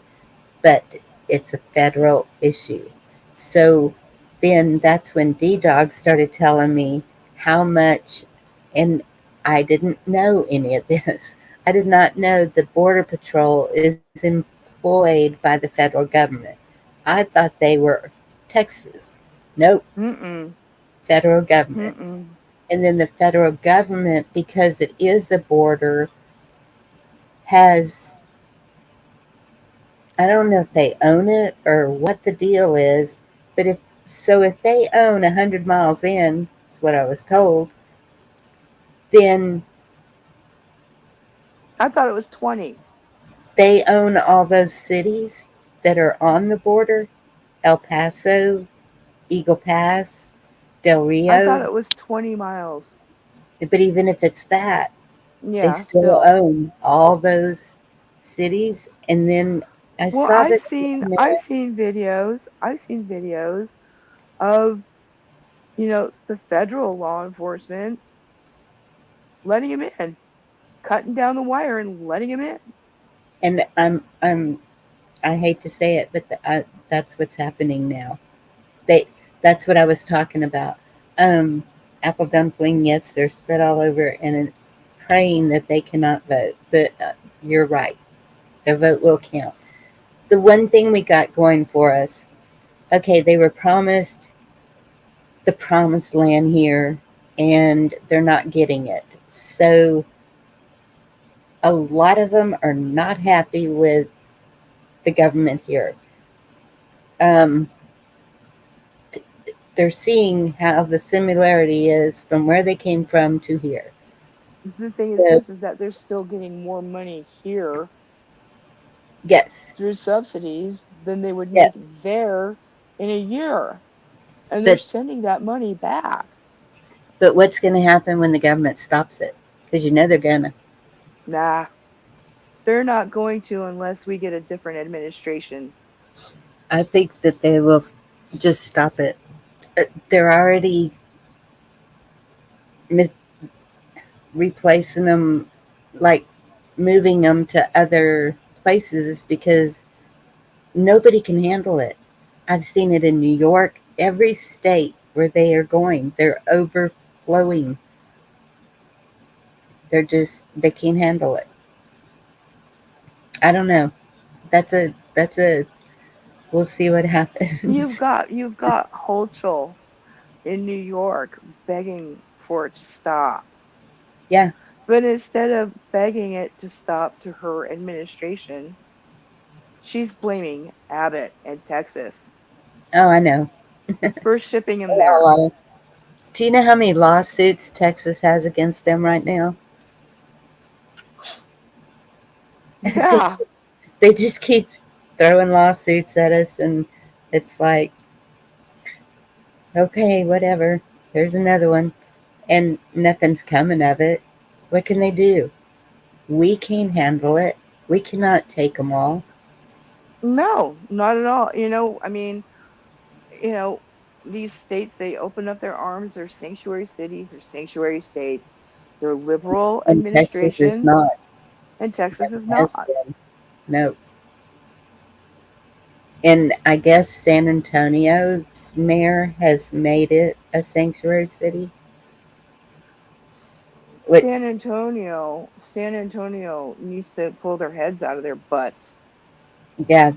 but it's a federal issue. So then that's when D Dog started telling me how much, and I didn't know any of this. I did not know the Border Patrol is employed by the federal government. I thought they were Texas. Nope, Mm-mm. federal government. Mm-mm. And then the federal government, because it is a border, has, I don't know if they own it or what the deal is, but if they own 100 miles in, that's what I was told, then I thought it was 20. they own all those cities that are on the border: El Paso, Eagle Pass, Del I thought Rio. it was 20 miles. But even if it's that, they Yeah, still still. own all those cities. And then I Well, saw this one I've man, seen videos. I've seen videos of, the federal law enforcement letting him in, cutting down the wire and letting him in. and I hate to say it, but that's what's happening now. They That's what I was talking about. Um, Apple dumpling, yes, they're spread all over and praying that they cannot vote. But you're right, their vote will count. The one thing we got going for us, okay, they were promised the promised land here, and they're not getting it. So a lot of them are not happy with the government here. Um, they're seeing how the similarity is from where they came from to here. The thing is So, this is that they're still getting more money here yes, through subsidies than they would yes, make there in a year. And they're but sending that money back. what's going to happen when the government stops it? Because you know they're gonna. Nah, they're not going to unless we get a different administration. I think that they will just stop it. They're already mis- replacing them, like moving them to other places because nobody can handle it. I've seen it in New York, every state where they are going, they're overflowing. They can't handle it. I don't know. That's a we'll see what happens. You've got Hochul in New York begging for it to stop. Yeah. But instead of begging it to stop to her administration, she's blaming Abbott and Texas Oh, I know. for shipping him A there. lot of- Do you know how many lawsuits Texas has against them right now? Because Yeah. they just keep throwing lawsuits at us, and it's like, okay, whatever. Here's another one, and nothing's coming of it. What can they do? We can't handle it. We cannot take them all. No, not at all. I mean, you know, these states, they open up their arms. They're sanctuary cities, they're sanctuary states, they're liberal And Texas is administrations, not. and Texas is Has not. been. No. And I guess San Antonio's mayor has made it a sanctuary city. What? San Antonio needs to pull their heads out of their butts Yeah,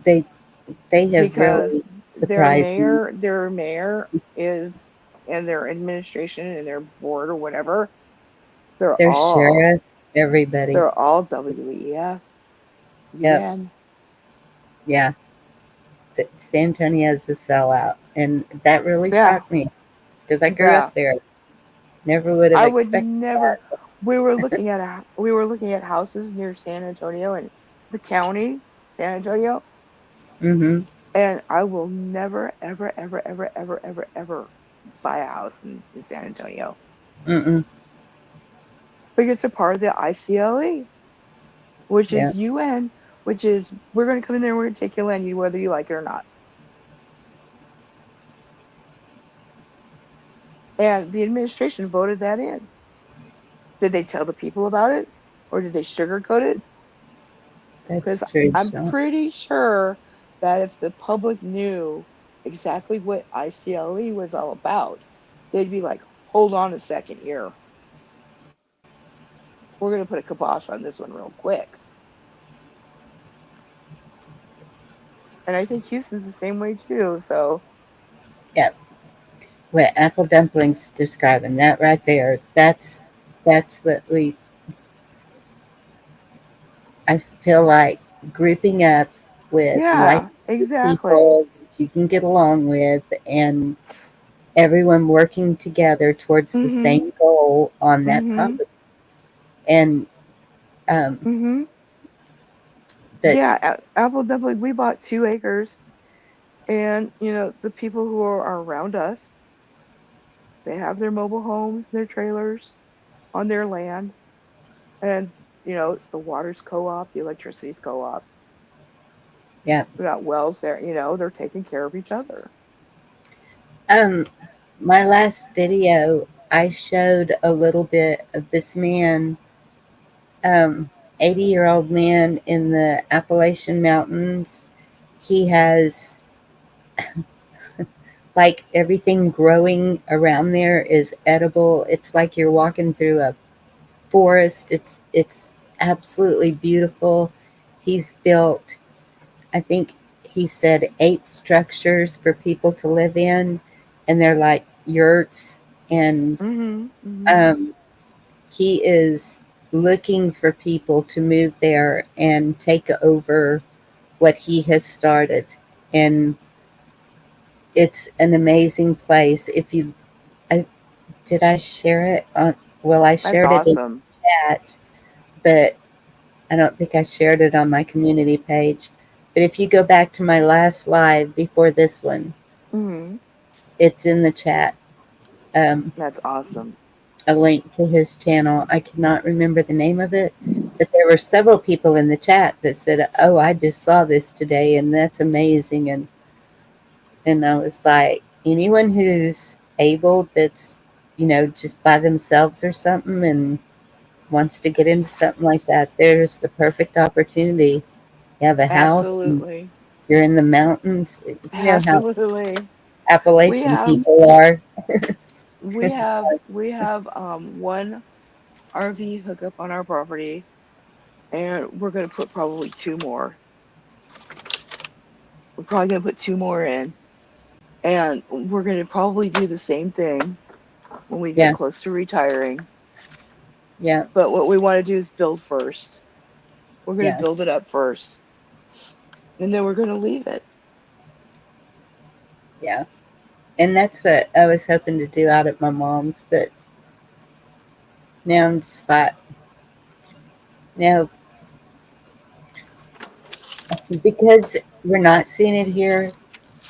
they have because really surprised me. their mayor is, and their administration and their board or whatever, they're Their all sheriff, everybody. they're all WEF. Yep. UN. Yeah. San Antonio's a sellout. And that really Yeah, shocked me because I grew yeah. up there. Never would have I would expected never. that. We were looking at houses near San Antonio and the county, San Antonio, Mm-hmm. and I will never, ever, ever, ever, ever, ever, ever buy a house in San Antonio Mm-mm. because it's a part of the ICLE, which Yeah. is UN, which is we're going to come in there and we're going to take your land, you whether you like it or not. And the administration voted that in. Did they tell the people about it, or did they sugarcoat it? Because That's true, I'm Sean. pretty sure that if the public knew exactly what ICLE was all about, they'd be like, hold on a second here. We're going to put a kibosh on this one real quick. And I think Houston's the same way too. So, Yeah. What apple dumplings describing that right there. That's what we I feel like grouping up with like yeah, exactly. people that you can get along with and everyone working together towards the Mhm. same goal on that Mhm. property. And um, Mhm. but Yeah, apple dumpling. We bought 2 acres, and the people who are around us, they have their mobile homes, their trailers on their land, and the water's co-op, the electricity's co-op. yeah, We got wells there. They're taking care of each other. um, my last video I showed a little bit of this man, um, 80-year-old man in the Appalachian Mountains. He has like everything growing around there is edible. It's like you're walking through a forest. It's absolutely beautiful. He's built, I think he said 8 structures for people to live in, and they're like yurts. And Mhm. Mhm. um, he is looking for people to move there and take over what he has started. And it's an amazing place. If you, I, did I share it on? Well, I That's shared it in awesome. chat, but I don't think I shared it on my community page. But if you go back to my last live before this one, Mhm. it's in the chat. Um, That's awesome. a link to his channel. I cannot remember the name of it, but there were several people in the chat that said, "Oh, I just saw this today, and that's amazing." And I was like, anyone who's able, that's just by themselves or something, and wants to get into something like that, there's the perfect opportunity. You have a house, and Absolutely. you're in the mountains. You know how Absolutely. We Appalachian have people are. we have we have one RV hookup on our property, and we're gonna put probably two more. We're probably gonna put two more in, and we're gonna probably do the same thing when we get Yeah, close to retiring. yeah, But what we want to do is build first. We're gonna yeah, build it up first, and then we're gonna leave it. yeah. And that's what I was hoping to do out at my mom's, but now I'm just like, no, because we're not seeing it here.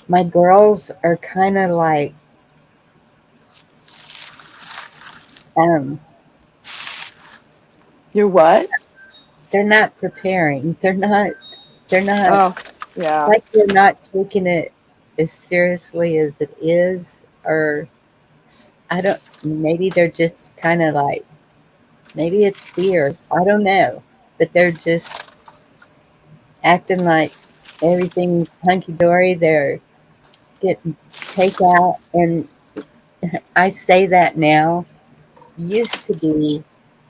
My girls are kind of like, um, You're what? they're not preparing. They're not, Oh, it's yeah, like they're not taking it as seriously as it is, or I don't, maybe they're just kind of like, maybe it's fear. I don't know. But they're just acting like everything's hunky dory. They're getting takeout. And I say that now. Used to be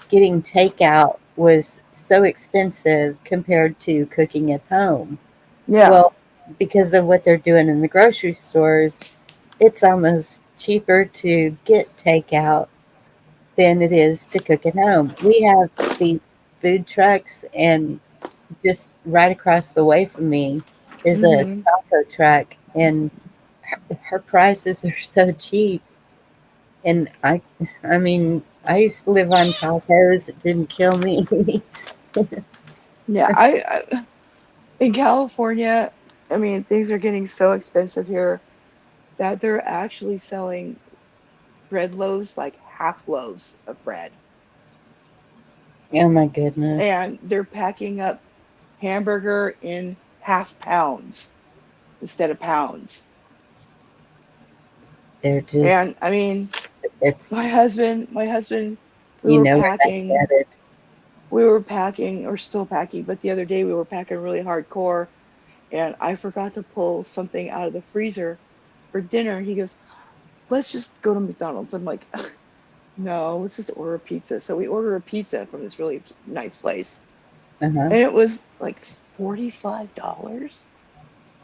getting takeout was so expensive compared to cooking at home. yeah, Well, because of what they're doing in the grocery stores, it's almost cheaper to get takeout than it is to cook at home. We have these food trucks, and just right across the way from me is a Mm-hmm. taco truck, and her prices are so cheap. And I mean, I used to live on tacos. It didn't kill me. Yeah, I in California, I mean, things are getting so expensive here that they're actually selling bread loaves, like half loaves of bread, Oh my goodness. and they're packing up hamburger in half pounds instead of pounds. They're just, And I mean, it's, my husband, we you were know where that's packing, headed. or still packing, but the other day we were packing really hardcore, and I forgot to pull something out of the freezer for dinner. He goes, "Let's just go to McDonald's." I'm like, "No, let's just order a pizza." So we order a pizza from this really nice place, Uh-huh. and it was like $45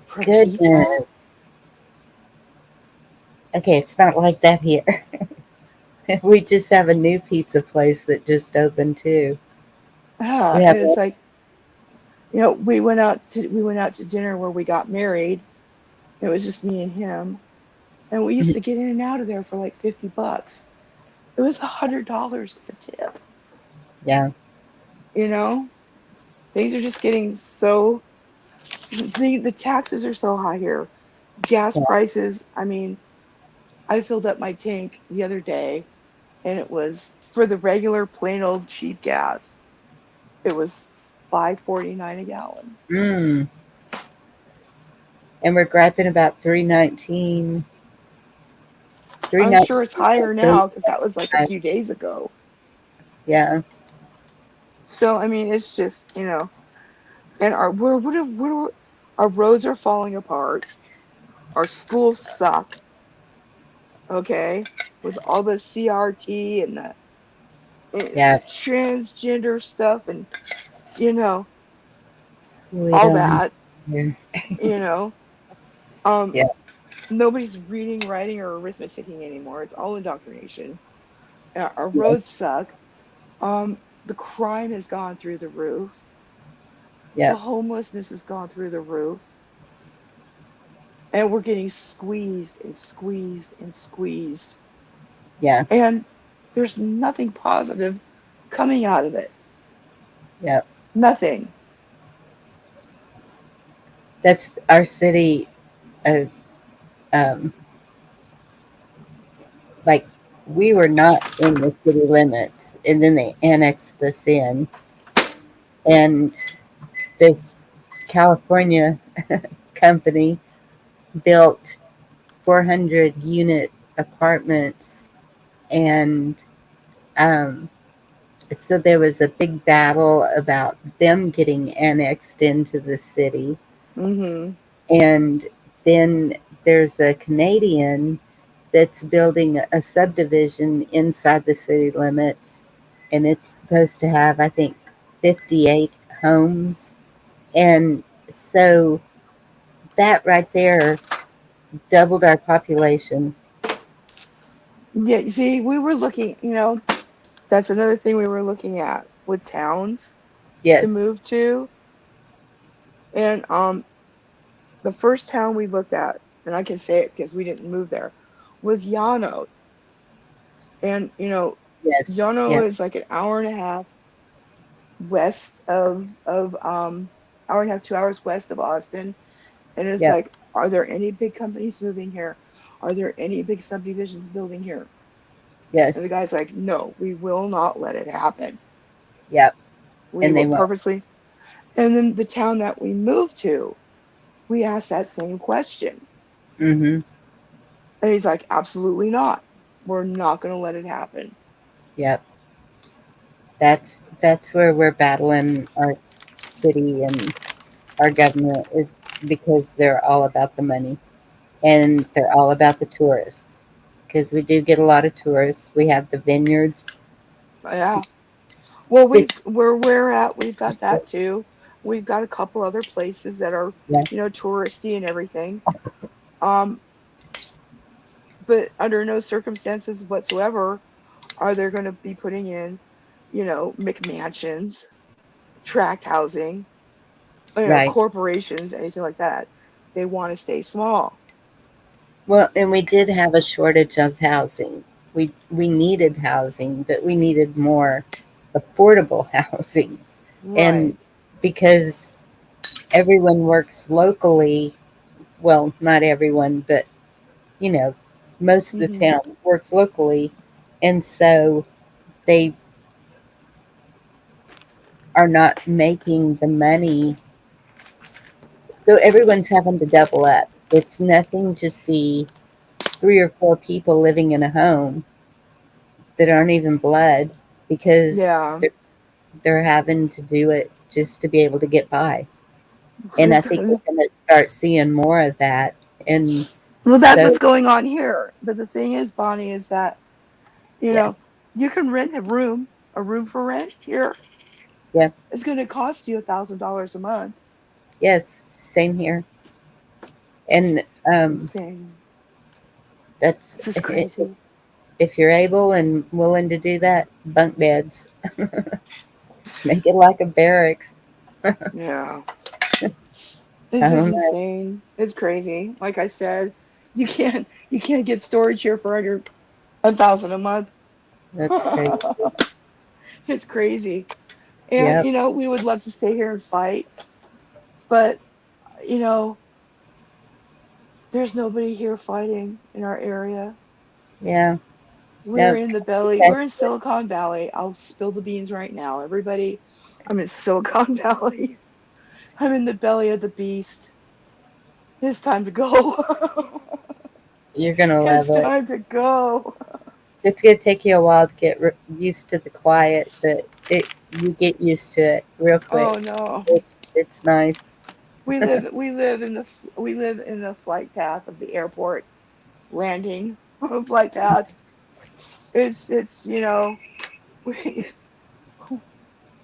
for a pizza. Goodness. Okay, it's not like that here. We just have a new pizza place that just opened too. Yeah, We have it was one. like, we went out to dinner where we got married. It was just me and him, and we used to get in and out of there for like $50. It was $100 with a tip. Yeah, You know, things are just getting so the taxes are so high here. Gas yeah, prices. I mean, I filled up my tank the other day, and it was for the regular plain old cheap gas. It was 5.49 a gallon. mm. And we're griping about 319, I'm sure 319 it's higher three. now because that was like a few days ago. Yeah, So I mean, it's just and our roads are falling apart. Our schools suck. Okay, with all the CRT and yeah. the transgender stuff and you know We all don't have that. here. You know, um, Yeah, nobody's reading, writing, or arithmeticing anymore. It's all indoctrination. Our yeah, roads suck. The crime has gone through the roof. yeah, The homelessness has gone through the roof. And we're getting squeezed and squeezed and squeezed. yeah, And there's nothing positive coming out of it. yeah. Nothing. That's our city. Uh, um, like we were not in the city limits, and then they annexed us in, and this California company built 400 unit apartments, and um, so there was a big battle about them getting annexed into the city. Mm-hmm. And then there's a Canadian that's building a subdivision inside the city limits, and it's supposed to have, I think, 58 homes. And so that right there doubled our population. Yeah, see, we were looking, that's another thing we were looking at with towns to Yes, move to. And the first town we looked at, and I can say it because we didn't move there, was Yano. And yes, yeah, Yano is like an hour and a half west of hour and a half, 2 hours west of Austin. And it's yep, like, are there any big companies moving here? Are there any big subdivisions building here? And the yes, guy's like, no, we will not let it happen. yep, We and will they won't. purposely. And then the town that we moved to, we asked that same question. Mm-hmm. And he's like, absolutely not. We're not going to let it happen. Yep, that's where we're battling our city and our government is because they're all about the money and they're all about the tourists because we do get a lot of tourists. We have the vineyards. Yeah. Well, 50, where we're at, we've got that too. We've got a couple other places that are, yeah, touristy and everything. Um, but under no circumstances whatsoever are they going to be putting in, McMansions, tract housing. Right. corporations, anything like that. They want to stay small. Well, and we did have a shortage of housing. We needed housing, but we needed more affordable housing. And Right. because everyone works locally, well, not everyone, but you know, most of the Hmm. town works locally, and so they are not making the money. So everyone's having to double up. It's nothing to see three or four people living in a home that aren't even blood because Yeah. they're having to do it just to be able to get by. And I It's, think we're going to start seeing more of that. And well, that's so, what's going on here. But the thing is, Bonnie, is that you yeah, know you can rent a room for rent here. yeah, It's going to cost you $1,000 a month. yes, same here. And Insane. that's This is crazy. if you're able and willing to do that, bunk beds, make it like a barracks. Yeah. I This is don't know. insane. It's crazy. Like I said, you can't get storage here for under 1,000 a month. That's crazy. It's crazy. And Yep. we would love to stay here and fight, but you know, there's nobody here fighting in our area. Yeah. We're No. in the belly. We're in Silicon Valley. I'll spill the beans right now. Everybody, I'm in Silicon Valley. I'm in the belly of the beast. It's time to go. You're gonna It's love it. time to go. It's gonna take you a while to get used to the quiet, but you get used to it real quick. Oh no. It, it's nice. We live in the flight path of the airport landing flight path. It's we,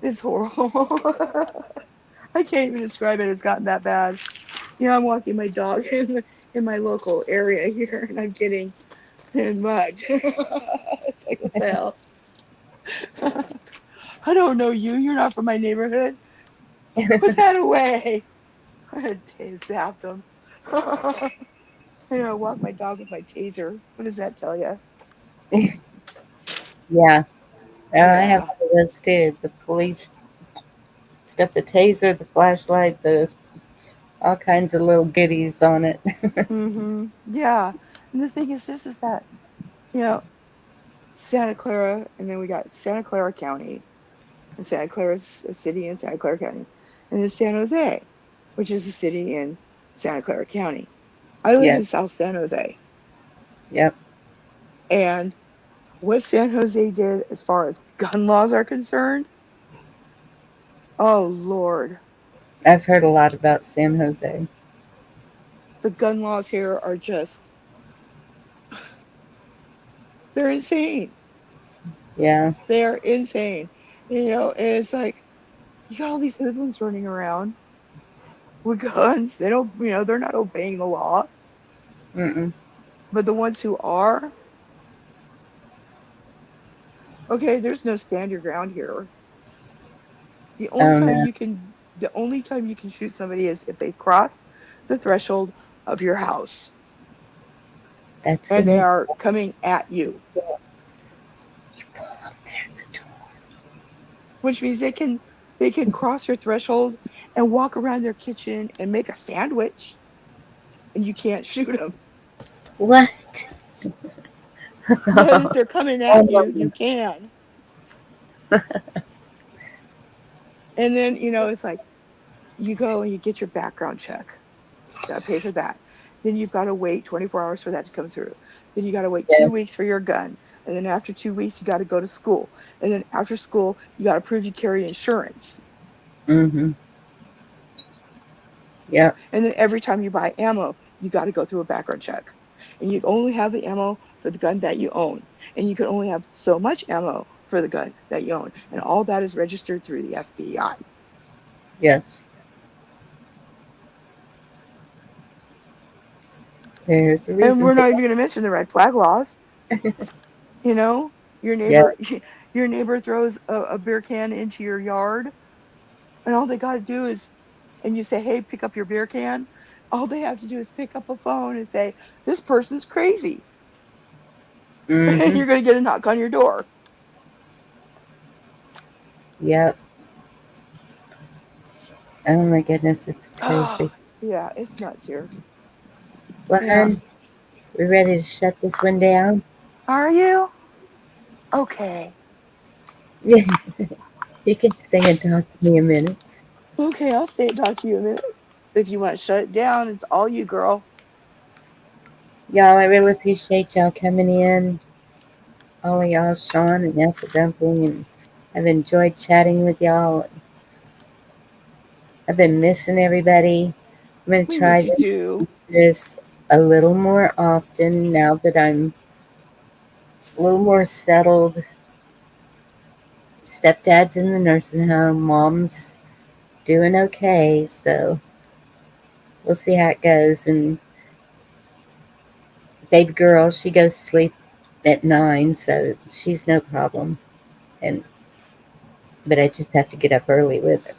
it's horrible. I can't even describe it. It's gotten that bad. I'm walking my dog in my local area here, and I'm getting mugged. It's like, what the hell? I don't know you. You're not from my neighborhood. Put that away. I zapped him. Walk my dog with my taser. What does that tell you? Yeah. I have Yeah. one of those too. The police. It's got the taser, the flashlight, the all kinds of little goodies on it. Yeah. And the thing is, this is that, you know, Santa Clara, and then we got Santa Clara County, and Santa Clara's a city in Santa Clara County, and then San Jose, which is a city in Santa Clara County. I live Yes. in South San Jose, Yep. and what San Jose did as far as gun laws are concerned, oh Lord, I've heard a lot about San Jose. the gun laws here are just, they're insane. Yeah. They're insane. And it's like, you got all these hoodlums running around with guns. They don't, they're not obeying the law. Mm-mm. But the ones who are, okay, there's no stand your ground here. Oh no. The only time you can shoot somebody is if they cross the threshold of your house That's and when they you are coming at you, pull up there at the door. which means they can cross your threshold and walk around their kitchen and make a sandwich, and you can't shoot them. What? But if they're coming at you, you can. And then, it's like you go and you get your background check. Got to pay for that. Then you've got to wait 24 hours for that to come through. Then you got to wait Yeah. 2 weeks for your gun. And then after 2 weeks, you got to go to school. And then after school, you got to prove you carry insurance. Mm-hmm. Yep. And then every time you buy ammo, you got to go through a background check. And you only have the ammo for the gun that you own. And you can only have so much ammo for the gun that you own. And all that is registered through the FBI. Yes. There's a And reason we're for not even going to mention the red flag laws. You know, your that. Yeah. neighbor your neighbor throws a beer can into your yard, and all they got to do is and you say, hey, pick up your beer can, all they have to do is pick up a phone and say, this person's crazy. And Mm-hmm. you're going to get a knock on your door. Yep. Oh my goodness, it's Oh, crazy. yeah, it's nuts here. Well, Yeah. hun, we ready to shut this one down? Are you? Okay. Yeah, you can stay and talk to me a minute. Okay, I'll stay and talk to you a minute. If you want to shut it down, it's all you, girl. Y'all, I really appreciate y'all coming in. All of y'all, Sean and Apple Dumpling, and I've enjoyed chatting with y'all. I've been missing everybody. I'm going to We try miss you too. this a little more often now that I'm a little more settled. Stepdad's in the nursing home. Mom's doing okay, so we'll see how it goes. And baby girl, she goes to sleep at 9, so she's no problem. And but I just have to get up early with her.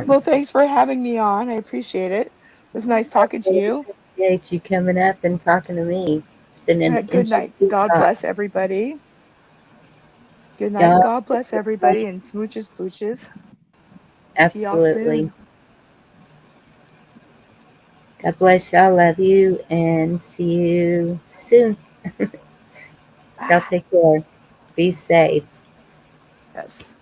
Well, Sometimes. thanks for having me on. I appreciate it. It was nice I talking to really you. appreciate you coming up and talking to me. It's been an Good night. interesting God talk. bless everybody. Good night. Y'all, God bless everybody and smooches, pooches. See y'all absolutely. soon. God bless y'all. Love you and see you soon. Y'all Bye. take care. Be safe. Yes.